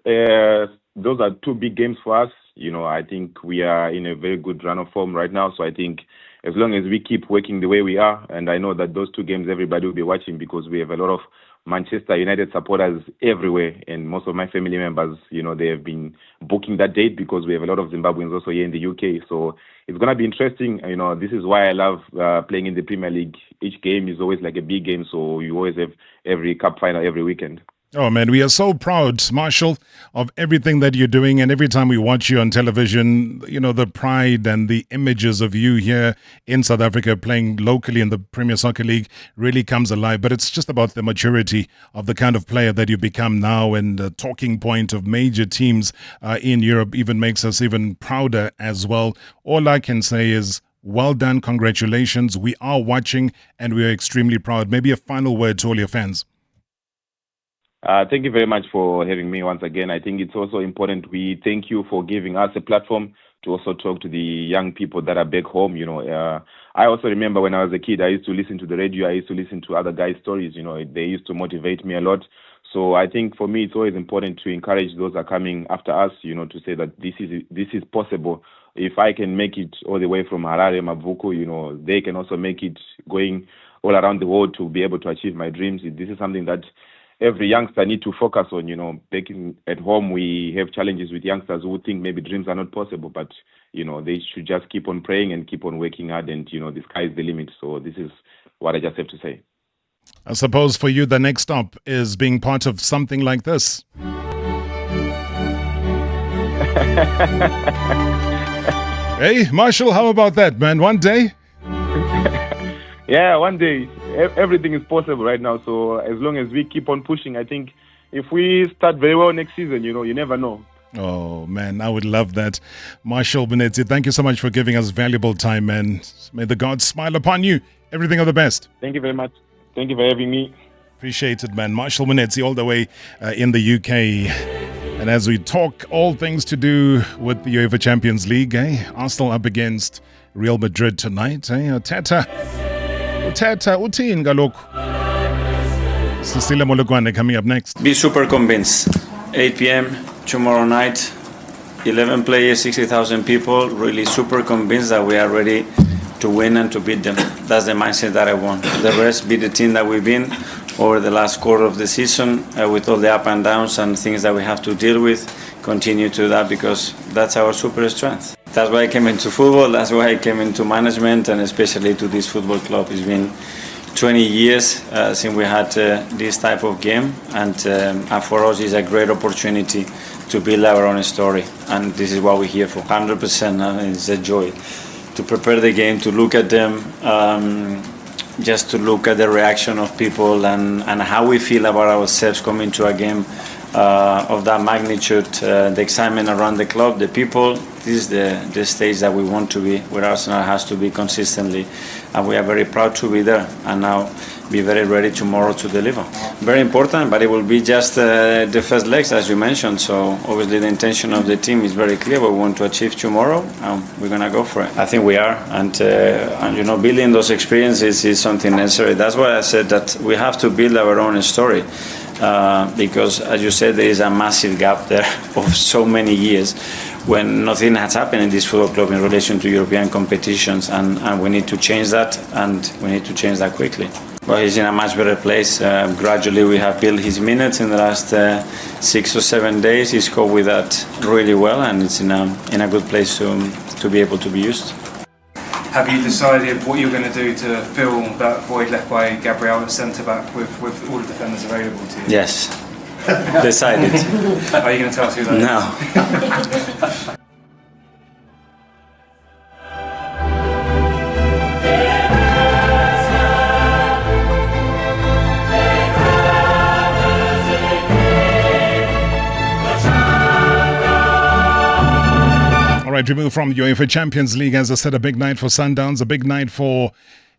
are two big games for us. I think we are in a very good run of form right now. So I think as long as we keep working the way we are, and I know that those two games everybody will be watching, because we have a lot of Manchester United supporters everywhere, and most of my family members, they have been booking that date, because we have a lot of Zimbabweans also here in the UK. So it's going to be interesting. This is why I love playing in the Premier League. Each game is always like a big game, so you always have every cup final every weekend. Oh, man, we are so proud, Marshall, of everything that you're doing. And every time we watch you on television, the pride and the images of you here in South Africa playing locally in the Premier Soccer League really comes alive. But it's just about the maturity of the kind of player that you become now, and the talking point of major teams in Europe even makes us even prouder as well. All I can say is, well done, congratulations. We are watching, and we are extremely proud. Maybe a final word to all your fans. Thank you very much for having me once again. I think it's also important. We thank you for giving us a platform to also talk to the young people that are back home. I also remember when I was a kid, I used to listen to the radio. I used to listen to other guys' stories. They used to motivate me a lot. So I think for me, it's always important to encourage those that are coming after us, to say that this is possible. If I can make it all the way from Harare, Mavuko, they can also make it going all around the world to be able to achieve my dreams. This is something that every youngster need to focus on. Back at home, we have challenges with youngsters who think maybe dreams are not possible, but they should just keep on praying and keep on working hard, and the sky is the limit. So this is what I just have to say. I suppose for you, the next stop is being part of something like this. Hey, Marshall, how about that, man? One day? Yeah, one day. Everything is possible right now. So as long as we keep on pushing, I think if we start very well next season, you never know. Oh, man, I would love that. Marshall Munetsi, thank you so much for giving us valuable time, man. May the gods smile upon you. Everything of the best. Thank you very much. Thank you for having me. Appreciate it, man. Marshall Munetsi, all the way in the UK. And as we talk all things to do with the UEFA Champions League, Arsenal up against Real Madrid tonight. Teta, uthini kaloku? Cecilia Molokwane coming up next. Be super convinced. 8 p.m. tomorrow night. 11 players, 60,000 people, really super convinced that we are ready to win and to beat them. That's the mindset that I want. The rest be the team that we've been over the last quarter of the season with all the up and downs and things that we have to deal with. Continue to that because that's our super strength. That's why I came into football, that's why I came into management and especially to this football club. It's been 20 years since we had this type of game and for us it's a great opportunity to build our own story and this is what we're here for. 100% it's a joy to prepare the game, to look at them, just to look at the reaction of people and how we feel about ourselves coming to a game of that magnitude, the excitement around the club, the people. This is the stage that we want to be, where Arsenal has to be consistently, and we are very proud to be there and now be very ready tomorrow to deliver. Very important, but it will be just the first legs, as you mentioned, so obviously the intention of the team is very clear, what we want to achieve tomorrow, and we're going to go for it. I think we are, and you know, building those experiences is something necessary. That's why I said that we have to build our own story. Because, as you said, there is a massive gap there of so many years when nothing has happened in this football club in relation to European competitions, and we need to change that, and we need to change that quickly. But he's in a much better place. Gradually, we have built his minutes in the last 6 or 7 days. He's coped with that really well, and it's in a good place to be able to be used. Have you decided what you're going to do to fill that void left by Gabriel at centre-back with all the defenders available to you? Yes, decided. Are you going to tell us who that is? No. All right, we move from UEFA Champions League. As I said, a big night for Sundowns, a big night for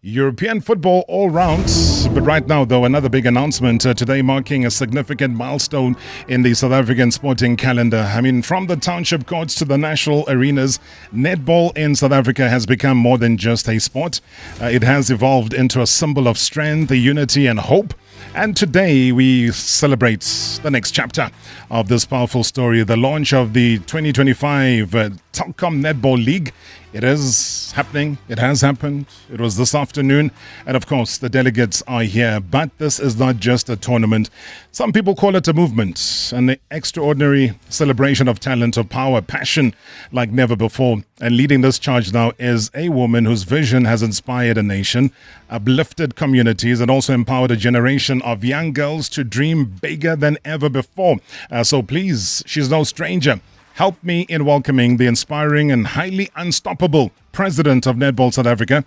European football all round. But right now, though, another big announcement today marking a significant milestone in the South African sporting calendar. I mean, from the township courts to the national arenas, netball in South Africa has become more than just a sport. It has evolved into a symbol of strength, unity and hope. And today we celebrate the next chapter of this powerful story, the launch of the 2025 Telkom Netball League. It is happening. It has happened. It was this afternoon. And of course, the delegates are here. But this is not just a tournament. Some people call it a movement, an extraordinary celebration of talent, of power, passion like never before. And leading this charge now is a woman whose vision has inspired a nation, uplifted communities, and also empowered a generation of young girls to dream bigger than ever before. So please, she's no stranger. Help me in welcoming the inspiring and highly unstoppable President of Netball South Africa,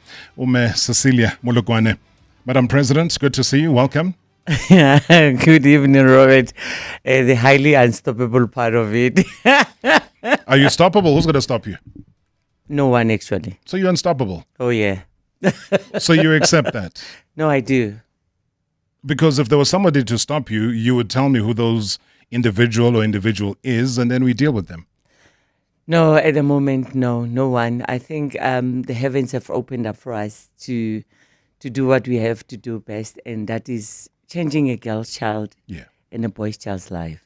Cecilia Molokwane. Madam President, good to see you. Welcome. Good evening, Robert. The highly unstoppable part of it. Are you stoppable? Who's going to stop you? No one, actually. So you're unstoppable? Oh, yeah. So you accept that? No, I do. Because if there was somebody to stop you, you would tell me who those individual is, and then we deal with them. No, at the moment, no one. I think the heavens have opened up for us to do what we have to do best, and that is changing a girl's child and a boy's child's life.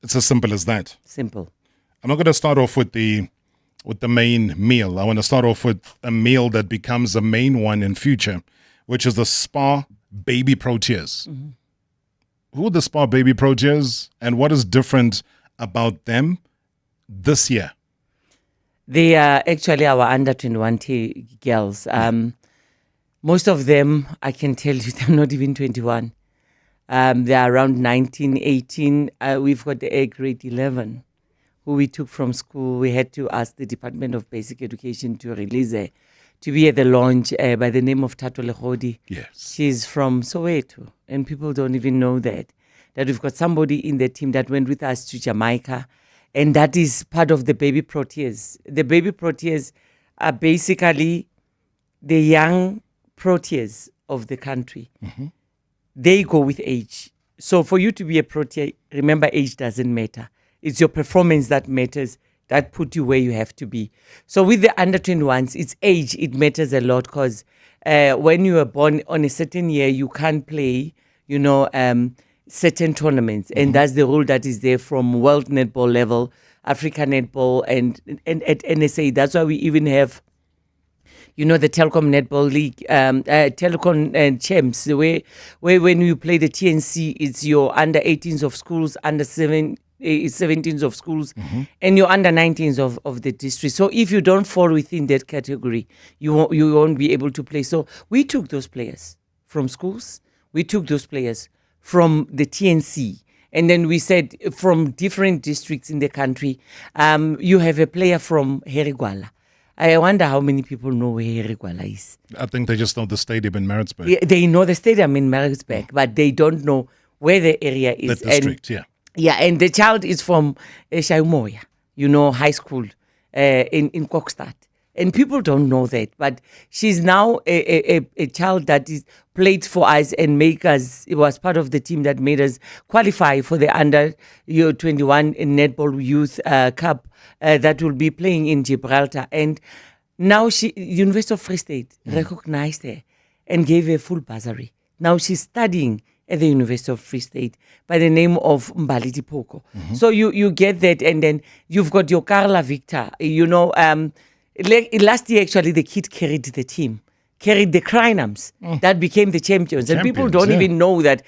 It's as simple as that. Simple. I'm not going to start off with the main meal. I want to start off with a meal that becomes a main one in future, which is the Spa Baby Proteas. Mm-hmm. Who are the Spa Baby Proteas, and what is different about them this year? They are actually our under 21 girls. Most of them, I can tell you, they're not even 21. They're around 19, 18. We've got the grade 11, who we took from school. We had to ask the Department of Basic Education to release her to be at the launch by the name of Tato Legodi. Yes. She's from Soweto, and people don't even know that we've got somebody in the team that went with us to Jamaica, and that is part of the Baby Proteas. The Baby Proteas are basically the young Proteas of the country. Mm-hmm. They go with age. So for you to be a Protea, remember, age doesn't matter. It's your performance that matters, that put you where you have to be. So with the under 21s, it's age. It matters a lot because when you are born on a certain year, you can't play, certain tournaments. Mm-hmm. And that's the rule that is there from world netball level Africa Netball and at NSA. That's why we even have, the Telkom Netball League, Telkom and Champs, where when you play the TNC, it's your under 18s of schools, under 17s of schools, and your under 19s of the district. So if you don't fall within that category, you won't be able to play. So we took those players from schools, we took those players from the TNC, and then we said from different districts in the country, you have a player from Herigwala. I wonder how many people know where Herigwala is. I think they just know the stadium in Maritzburg. Yeah, they know the stadium in Maritzburg, but they don't know where the area is. The district, Yeah, and the child is from Shaumoya, high school in Kokstad. And people don't know that, but she's now a child that is played for us and it was part of the team that made us qualify for the under 21 Netball Youth Cup that will be playing in Gibraltar. And now University of Free State recognized her and gave her full bursary. Now she's studying at the University of Free State by the name of Mbaliti Poko. So you get that, and then you've got your Carla Victor. Last year, actually, the kid carried the team, carried the Crinums that became the champions. And people don't even know that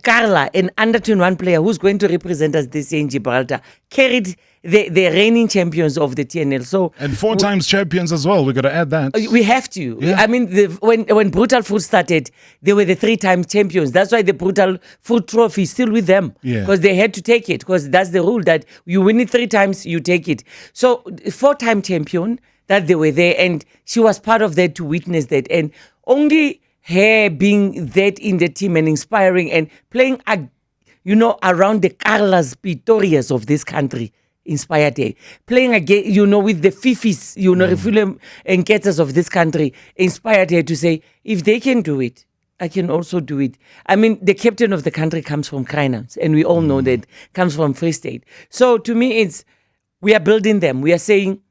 Carla, an under 21 player who's going to represent us this year in Gibraltar, carried the reigning champions of the TNL. So and 4 times champions as well. We've got to add that. We have to. Yeah. I mean, when Brutal Food started, they were the 3-time champions. That's why the Brutal Food trophy is still with them. Because they had to take it. Because that's the rule, that you win it 3 times, you take it. So 4-time champion, that they were there, and she was part of that to witness that. And only her being that in the team and inspiring and playing, around the Carlas Pitorias of this country inspired her. Playing again, with the Fifis, Refulem and Ketas of this country inspired her to say, if they can do it, I can also do it. I mean, the captain of the country comes from Kreinans, and we all know that comes from Free State. So to me, we are building them. We are saying,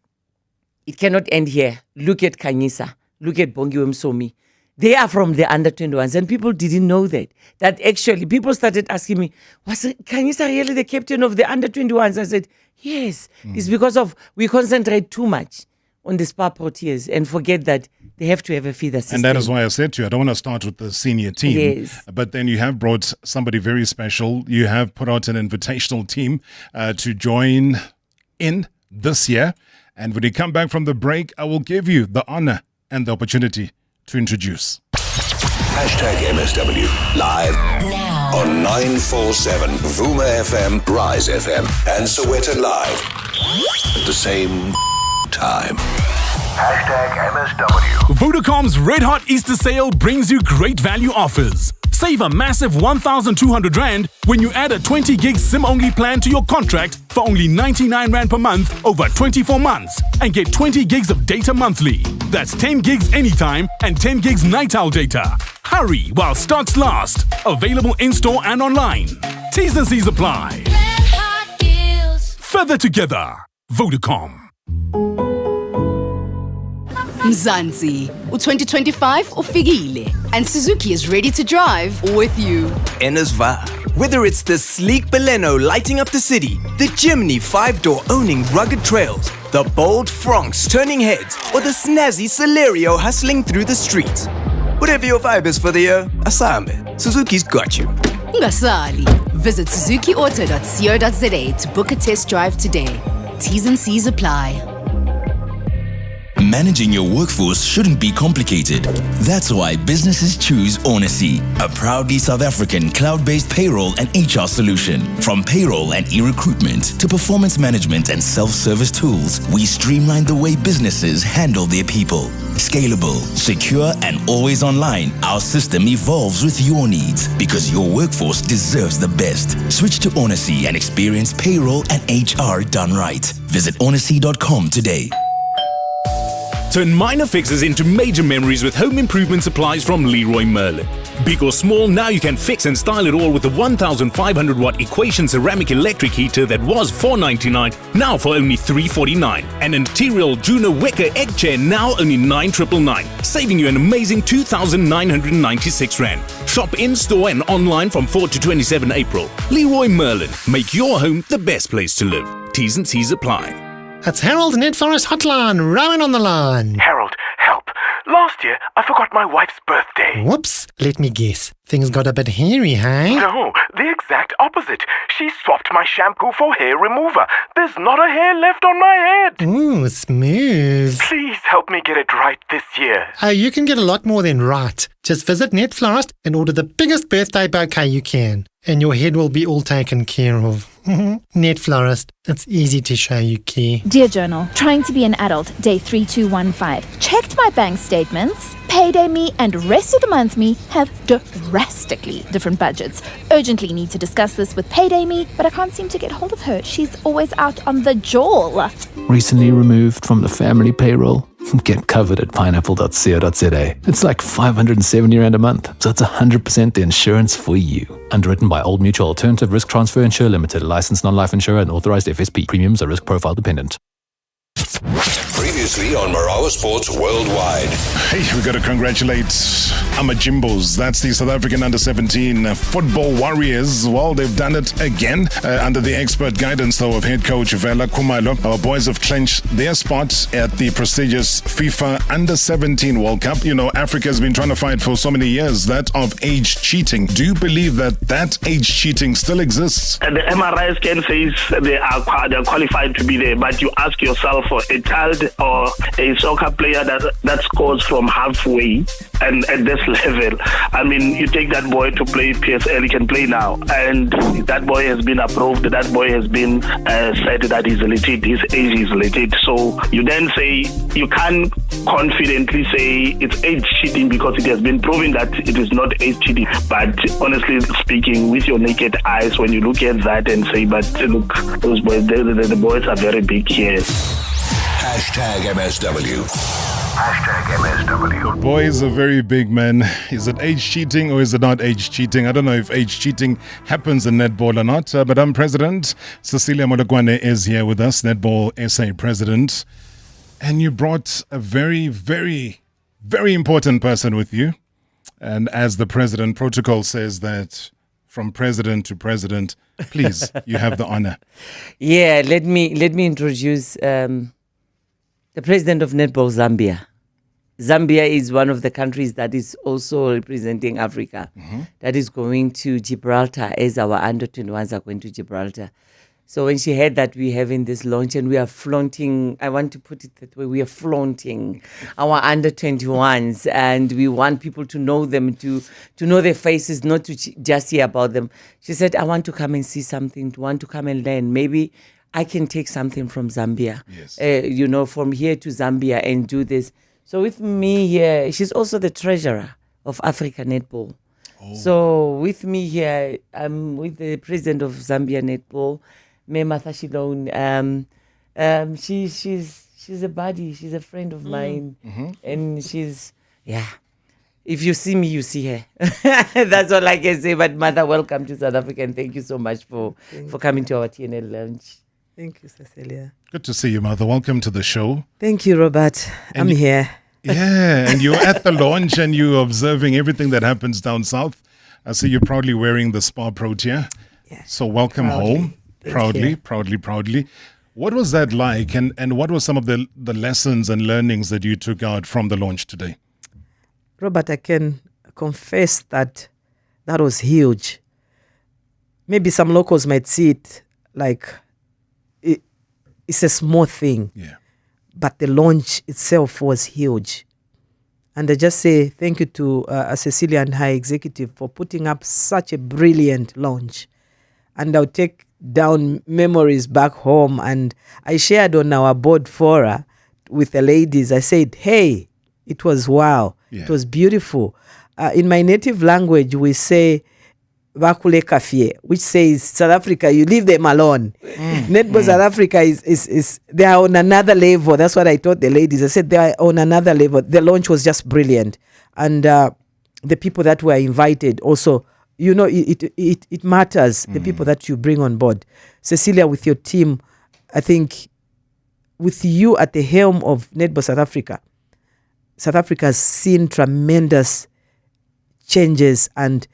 it cannot end here. Look at Kanyisa. Look at Bongiwe Msomi. They are from the under 21s, and people didn't know that. That actually, people started asking me, was Kanyisa really the captain of the under 21s? I said, yes. It's because we concentrate too much on the Spa Proteas and forget that they have to have a feeder system. And that is why I said to you, I don't want to start with the senior team. Yes. But then you have brought somebody very special. You have put out an invitational team to join in this year. And when you come back from the break, I will give you the honor and the opportunity to introduce. #MSW live now on 947 Vuma FM, Rise FM, and Sowetan Live at the same time. #MSW. Vodacom's Red Hot Easter Sale brings you great value offers. Save a massive 1,200 Rand when you add a 20 gig SIM-only plan to your contract for only 99 Rand per month over 24 months and get 20 gigs of data monthly. That's 10 gigs anytime and 10 gigs night owl data. Hurry while stocks last. Available in-store and online. T's and C's apply. Red Hot deals. Further together. Vodacom. Mzansi, u-2025 ufikile, and Suzuki is ready to drive with you. NSVA. Whether it's the sleek Baleno lighting up the city, the Jimny 5-door owning rugged trails, the bold Franks turning heads, or the snazzy Celerio hustling through the streets. Whatever your vibe is for the year, Asambe, Suzuki's got you. Ngasali. Visit suzukiauto.co.za to book a test drive today. T's and C's apply. Managing your workforce shouldn't be complicated. That's why businesses choose Onacy, a proudly South African cloud-based payroll and HR solution. From payroll and e-recruitment to performance management and self-service tools, we streamline the way businesses handle their people. Scalable, secure, and always online, our system evolves with your needs because your workforce deserves the best. Switch to Onacy and experience payroll and HR done right. Visit onacy.com today. Turn minor fixes into major memories with home improvement supplies from Leroy Merlin. Big or small, now you can fix and style it all with a 1,500 watt Equation ceramic electric heater that was $499, now for only $349. And an Interior Juno Wicker egg chair now only $999, saving you an amazing 2,996 Rand. Shop in-store and online from 4 to 27 April. Leroy Merlin, make your home the best place to live. T's and C's apply. That's Harold Ned Forest Hotline, Rowan on the line. Harold, help. Last year, I forgot my wife's birthday. Whoops, let me guess. Things got a bit hairy, hey? No, the exact opposite. She swapped my shampoo for hair remover. There's not a hair left on my head. Ooh, smooth. Please help me get it right this year. You can get a lot more than right. Just visit Net Florist and order the biggest birthday bouquet you can. And your head will be all taken care of. Net Florist, it's easy to show you care. Dear Journal, trying to be an adult, day 3215. Checked my bank statements. Payday me and rest of the month me have drastically different budgets. Urgently need to discuss this with Payday me, but I can't seem to get hold of her. She's always out on the jawl. Recently removed from the family payroll? Get covered at pineapple.co.za. It's like 570 Rand a month, so it's 100% the insurance for you. Underwritten by Old Mutual Alternative Risk Transfer Insurer Limited, a licensed non-life insurer and authorized FSP. Premiums are risk profile dependent. Previously on Marawa Sports Worldwide. Hey, we got to congratulate Amajimbos. That's the South African under-17 football warriors. Well, they've done it again under the expert guidance, though, of head coach Vela Kumalo. Our boys have clinched their spot at the prestigious FIFA Under-17 World Cup. You know, Africa has been trying to fight for so many years that of age cheating. Do you believe that age cheating still exists? The MRI scan says they are qualified to be there, but you ask yourself, for a child or a soccer player that scores from halfway and at this level, I mean, you take that boy to play PSL, he can play now, and that boy has been approved, that boy has been said that he's legit, his age is legit. So you then say, you can't confidently say it's age cheating because it has been proven that it is not age cheating. But honestly speaking, with your naked eyes, when you look at that and say, but look, those boys, the boys are very big here. #MSW. #MSW. Boys are very big, man. Is it age cheating or is it not age cheating? I don't know if age cheating happens in netball or not, but I'm President. Cecilia Molokwane is here with us, Netball SA President. And you brought a very, very, very important person with you. And as the President protocol says that from president to president, please, you have the honor. Yeah, let me introduce the president of Netball Zambia. Zambia is one of the countries that is also representing Africa, that is going to Gibraltar, as our under-21s are going to Gibraltar. So when she heard that we're having this launch and we are flaunting, I want to put it that way, we are flaunting our under-21s, and we want people to know them, to know their faces, not to just hear about them. She said, I want to come and see something, want to come and learn. Maybe I can take something from Zambia, from here to Zambia and do this. So with me here, she's also the treasurer of Africa Netball. So with me here, I'm with the president of Zambia Netball, Martha Shilone. She's a buddy, she's a friend of mine, and she's, if you see me, you see her. That's all I can say. But Martha, welcome to South Africa, and thank you so much for coming to our TNL lounge. Thank you, Cecilia. Good to see you, Mother. Welcome to the show. Thank you, Robert. I'm here. Yeah, and you're at the launch and you're observing everything that happens down south. I see you're proudly wearing the Spa Protea. Yeah, so welcome home. Proudly. What was that like, and what were some of the lessons and learnings that you took out from the launch today? Robert, I can confess that was huge. Maybe some locals might see it like it's a small thing, but the launch itself was huge. And I just say thank you to Cecilia and her executive for putting up such a brilliant launch. And I'll take down memories back home. And I shared on our board fora with the ladies. I said, hey, it was wow. It was beautiful. In my native language, we say, Vakule Kafie, which says, South Africa, you leave them alone. Netball South Africa is they are on another level. That's what I told the ladies. I said they are on another level. The launch was just brilliant. And the people that were invited also, it matters, the people that you bring on board. Cecilia, with your team, I think with you at the helm of Netball South Africa has seen tremendous changes. And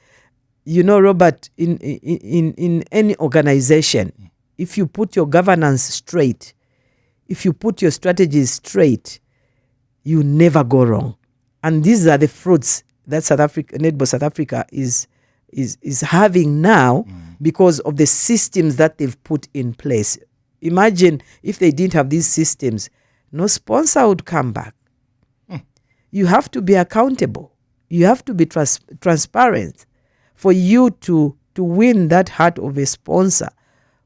Robert, in any organization, if you put your governance straight, if you put your strategies straight, you never go wrong. And these are the fruits that Netball South Africa is having now because of the systems that they've put in place. Imagine if they didn't have these systems, no sponsor would come back. You have to be accountable. You have to be transparent for you to win that heart of a sponsor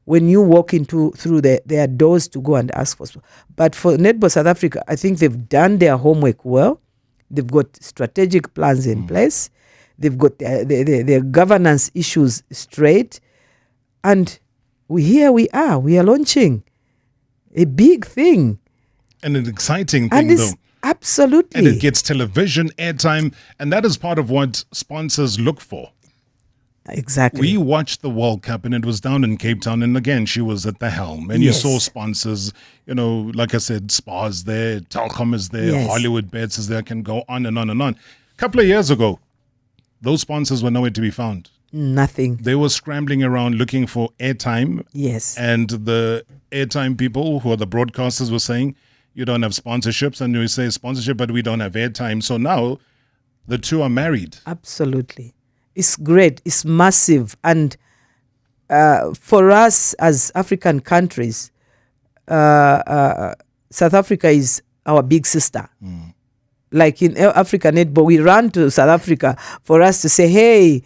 when you walk through their doors to go and ask for. But for Netball South Africa, I think they've done their homework well. They've got strategic plans in place. They've got their governance issues straight. And we are launching a big thing. And an exciting thing, though. Absolutely. And it gets television, airtime, and that is part of what sponsors look for. Exactly. We watched the World Cup and it was down in Cape Town, and again, she was at the helm. And Yes. you saw sponsors, like I said, Spa's there, Telkom is there, Yes. Hollywood Bets is there, can go on and on and on. A couple of years ago, those sponsors were nowhere to be found. Nothing. They were scrambling around looking for airtime. Yes. And the airtime people who are the broadcasters were saying, you don't have sponsorships, and we say sponsorship, but we don't have airtime. So now the two are married. Absolutely. It's great. It's massive. And for us as African countries, South Africa is our big sister. Like in Africa Netball, we run to South Africa for us to say, hey,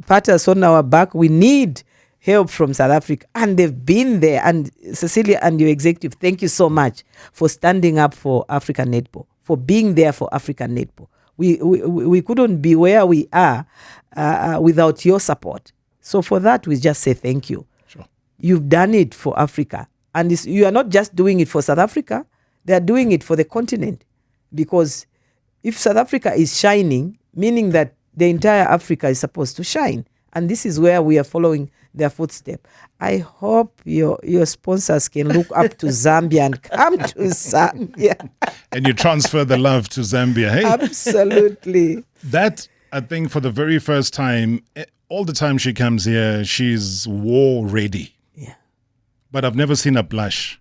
pat us on our back. We need help from South Africa. And they've been there. And Cecilia and your executive, thank you so much for standing up for African Netball, for being there for African Netball. We couldn't be where we are without your support. So for that, we just say thank you. Sure. You've done it for Africa. And you are not just doing it for South Africa, they are doing it for the continent. Because if South Africa is shining, meaning that the entire Africa is supposed to shine. And this is where we are following their footstep. I hope your sponsors can look up to Zambia and come to Zambia. And you transfer the love to Zambia. Hey, Absolutely. that, I think, for the very first time, all the time she comes here, she's war ready. Yeah. But I've never seen her blush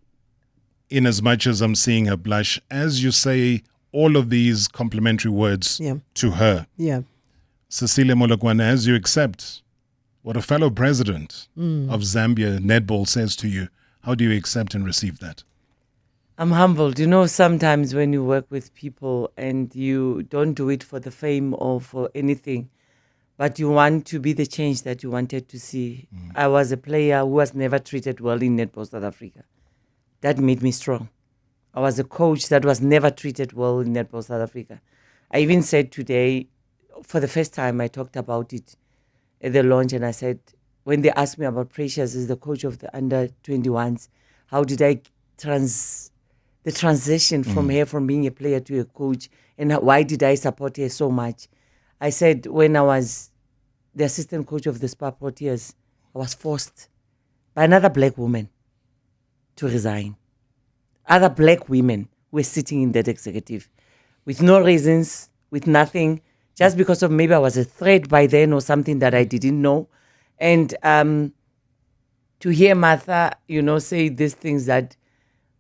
in as much as I'm seeing her blush as you say all of these complimentary words to her. Yeah. Cecilia Molokwane, as you accept what a fellow president of Zambia Netball says to you, how do you accept and receive that? I'm humbled. Sometimes when you work with people and you don't do it for the fame or for anything, but you want to be the change that you wanted to see. I was a player who was never treated well in Netball South Africa. That made me strong. I was a coach that was never treated well in Netball South Africa. I even said today, for the first time, I talked about it at the launch, and I said, when they asked me about Precious as the coach of the under-21s, how did I the transition from her from being a player to a coach, and why did I support her so much? I said, when I was the assistant coach of the Spa Proteas, I was forced by another black woman to resign. Other black women were sitting in that executive with no reasons, with nothing, just because of maybe I was a threat by then or something that I didn't know. And to hear Martha, say these things that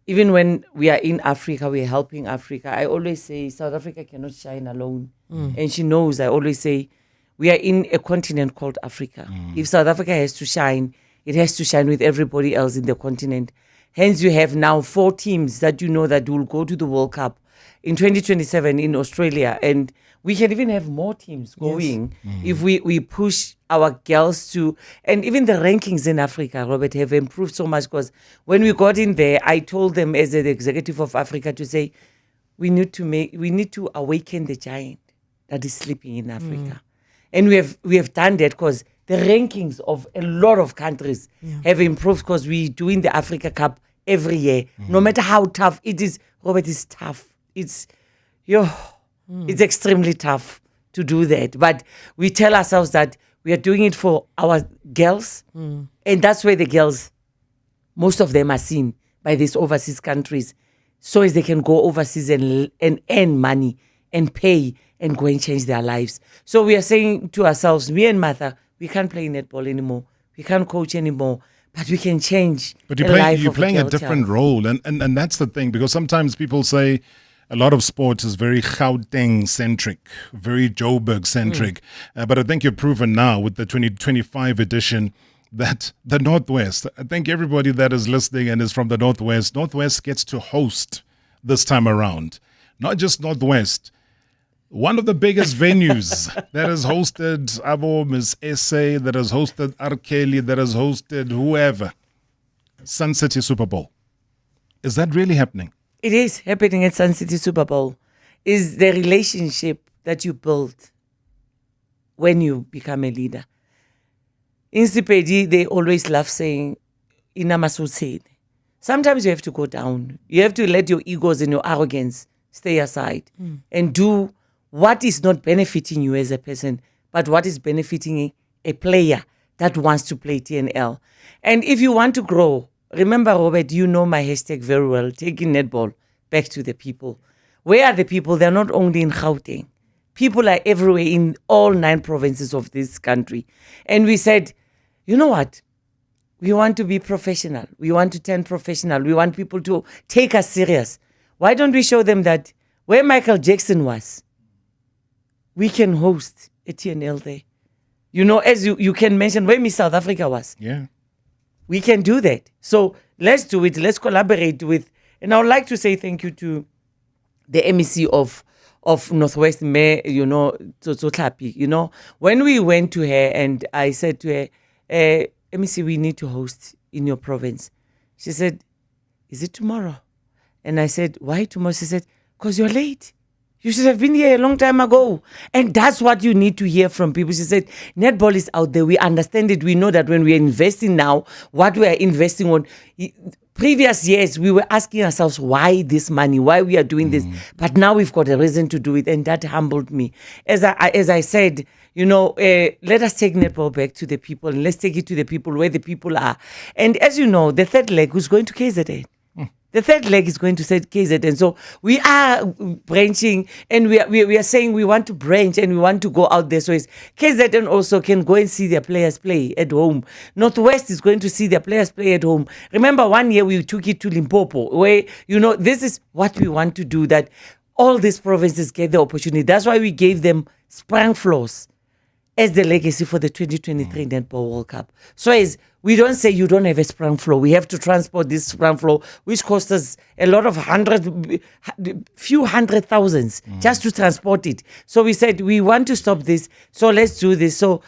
even when we are in Africa, we're helping Africa. I always say South Africa cannot shine alone. And she knows, I always say, we are in a continent called Africa. If South Africa has to shine, it has to shine with everybody else in the continent. Hence, you have now 4 teams that that will go to the World Cup in 2027 in Australia. And we can even have more teams going if we push our girls to, and even the rankings in Africa, Robert, have improved so much, because when we got in there, I told them as the executive of Africa to say, we need to awaken the giant that is sleeping in Africa. And we have done that because the rankings of a lot of countries have improved, because we're doing the Africa Cup every year. No matter how tough it is, Robert, it's tough. It's extremely tough to do that. But we tell ourselves that we are doing it for our girls. And that's where the girls, most of them are seen by these overseas countries, so as they can go overseas and earn money and pay and go and change their lives. So we are saying to ourselves, me and Martha, we can't play netball anymore. We can't coach anymore. but we can change But the you're life playing, of a girl different child. role, and that's the thing, because sometimes people say a lot of sports is very Gauteng centric, very Joburg centric. But I think you've proven now with the 2025 edition that the Northwest, I think everybody that is listening and is from the Northwest gets to host this time around. Not just Northwest, one of the biggest venues that has hosted Abo Miss SA, that has hosted R. Kelly, that has hosted whoever, Sun City Super Bowl. Is that really happening? It is happening at Sun City Super Bowl. Is the relationship that you build when you become a leader. In Sipedi, they always love saying, "Inamasutse." Sometimes you have to go down. You have to let your egos and your arrogance stay aside and do what is not benefiting you as a person, but what is benefiting a player that wants to play TNL. And if you want to grow, remember, Robert, you know my hashtag very well, taking netball back to the people. Where are the people? They're not only in Gauteng. People are everywhere in all 9 provinces of this country. And we said, you know what? We want to be professional. We want to turn professional. We want people to take us serious. Why don't we show them that where Michael Jackson was, we can host a TNL there? You know, as you can mention where Miss South Africa was. Yeah. We can do that. So let's do it. Let's collaborate with, and I would like to say thank you to the MEC of Northwest, Mayor, you know, Tsotlhapi. You know, when we went to her and I said to her, MEC, we need to host in your province. She said, is it tomorrow? And I said, why tomorrow? She said, because you're late. You should have been here a long time ago. And that's what you need to hear from people. She said, netball is out there. We understand it. We know that when we are investing now, what we are investing on. Previous years, we were asking ourselves, why this money? Why we are doing this? But now we've got a reason to do it. And that humbled me. As I said, you know, let us take netball back to the people. And let's take it to the people where the people are. And as you know, the third leg was going to KZN. The third leg is going to say KZN. So we are branching, and we are saying we want to branch and we want to go out there. So KZN also can go and see their players play at home. Northwest is going to see their players play at home. Remember, one year we took it to Limpopo, where, you know, this is what we want to do, that all these provinces get the opportunity. That's why we gave them sprang floors as the legacy for the 2023 Netball World Cup. So as we don't say you don't have a sprang floor. We have to transport this sprang floor, which costs us a lot of few hundred thousands just to transport it. So we said, we want to stop this. So let's do this. So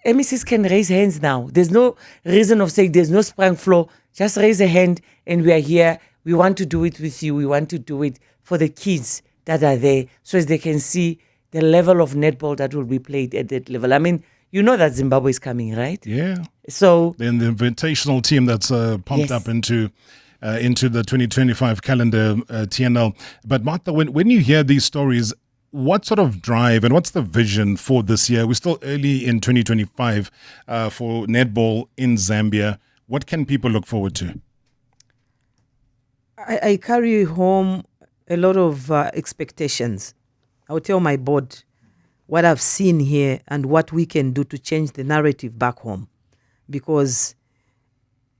MECs can raise hands now. There's no reason of saying there's no sprang floor. Just raise a hand and we are here. We want to do it with you. We want to do it for the kids that are there so as they can see the level of netball that will be played at that level. I mean, you know that Zimbabwe is coming, right? Yeah. So then the invitational team that's pumped up into the 2025 calendar TNL. But Martha, when you hear these stories, what sort of drive and what's the vision for this year? We're still early in 2025 for netball in Zambia. What can people look forward to? I carry home a lot of expectations. I will tell my board what I've seen here and what we can do to change the narrative back home. Because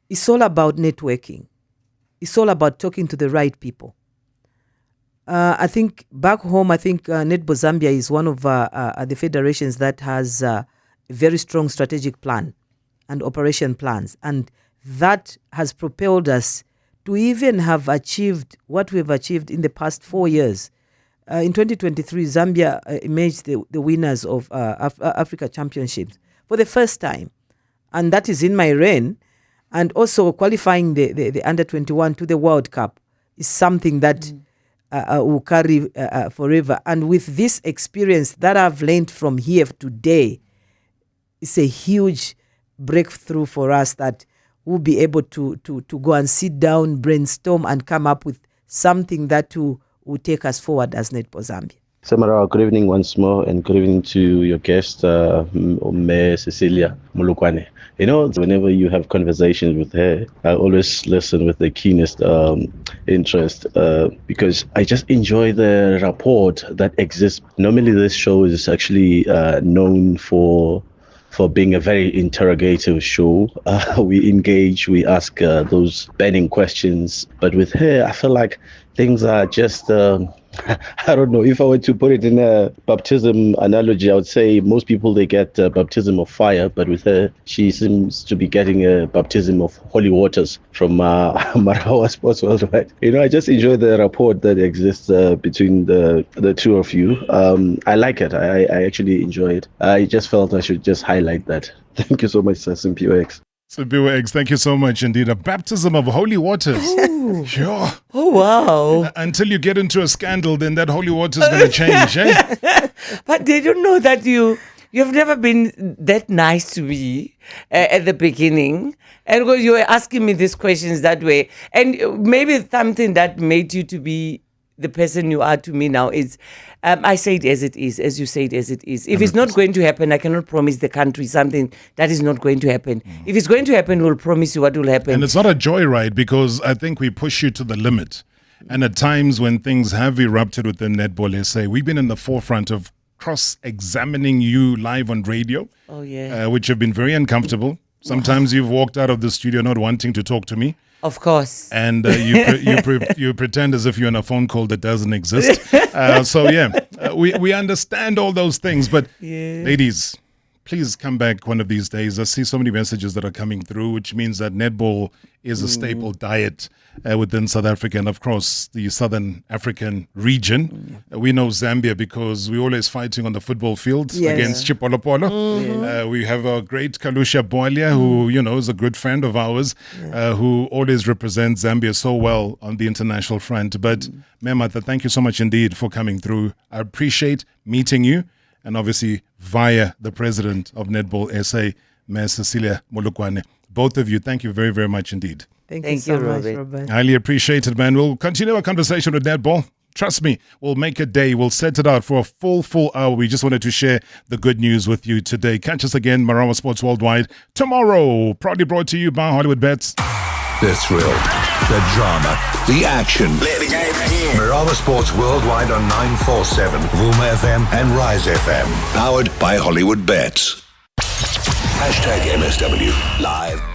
it's all about networking. It's all about talking to the right people. I think back home, Netball Zambia is one of the federations that has a very strong strategic plan and operation plans. And that has propelled us to even have achieved what we've achieved in the past 4 years. In 2023, Zambia emerged the winners of Africa Championships for the first time. And that is in my reign. And also qualifying the under-21 to the World Cup is something that will carry forever. And with this experience that I've learned from here today, it's a huge breakthrough for us that we'll be able to go and sit down, brainstorm, and come up with something that will take us forward as Netball Zambia. So Marawa, good evening once more, and good evening to your guest, Mayor Cecilia Molokwane. You know, whenever you have conversations with her, I always listen with the keenest interest because I just enjoy the rapport that exists. Normally this show is actually known for for being a very interrogative show. We engage, we ask those burning questions. But with her, I feel like things are just, I don't know, if I were to put it in a baptism analogy, I would say most people, they get a baptism of fire, but with her, she seems to be getting a baptism of holy waters from Marawa Sports Worldwide. You know, I just enjoy the rapport that exists between the two of you. I like it. I actually enjoy it. I just felt I should just highlight that. Thank you so much, SimPOX. SimPOX, thank you so much indeed. A baptism of holy waters. Sure. Oh, wow. Until you get into a scandal, then that holy water is going to change, eh? But they don't know that you've never been that nice to me at the beginning. And because you were asking me these questions that way. And maybe something that made you to be the person you are to me now is, I say it as it is, as you say it as it is. If 100%. It's not going to happen, I cannot promise the country something that is not going to happen. If it's going to happen, we'll promise you what will happen. And it's not a joyride, because I think we push you to the limit. And at times when things have erupted within Netball SA, we've been in the forefront of cross-examining you live on radio, which have been very uncomfortable. Sometimes you've walked out of the studio not wanting to talk to me. Of course. And you pretend as if you're on a phone call that doesn't exist. We understand all those things. But ladies, please come back one of these days. I see so many messages that are coming through, which means that netball is a staple diet within South Africa and, of course, the Southern African region. We know Zambia because we're always fighting on the football field against Chipolopolo. We have our great Kalusha Boalia, who, you know, is a good friend of ours, who always represents Zambia so well on the international front. But Mematha, thank you so much indeed for coming through. I appreciate meeting you. And obviously via the president of Netball SA, Ms. Cecilia Molokwane. Both of you, thank you very, very much indeed. Thank you so much, Robert. Highly appreciated, man. We'll continue our conversation with Netball. Trust me, we'll make a day. We'll set it out for a full hour. We just wanted to share the good news with you today. Catch us again, Marawa Sports Worldwide, tomorrow. Proudly brought to you by Hollywood Bets. The thrill, the drama, the action. Play the game again. Marawa Sports Worldwide on 947, Vuma FM and Rise FM. Powered by Hollywood Bets. #MSW Live.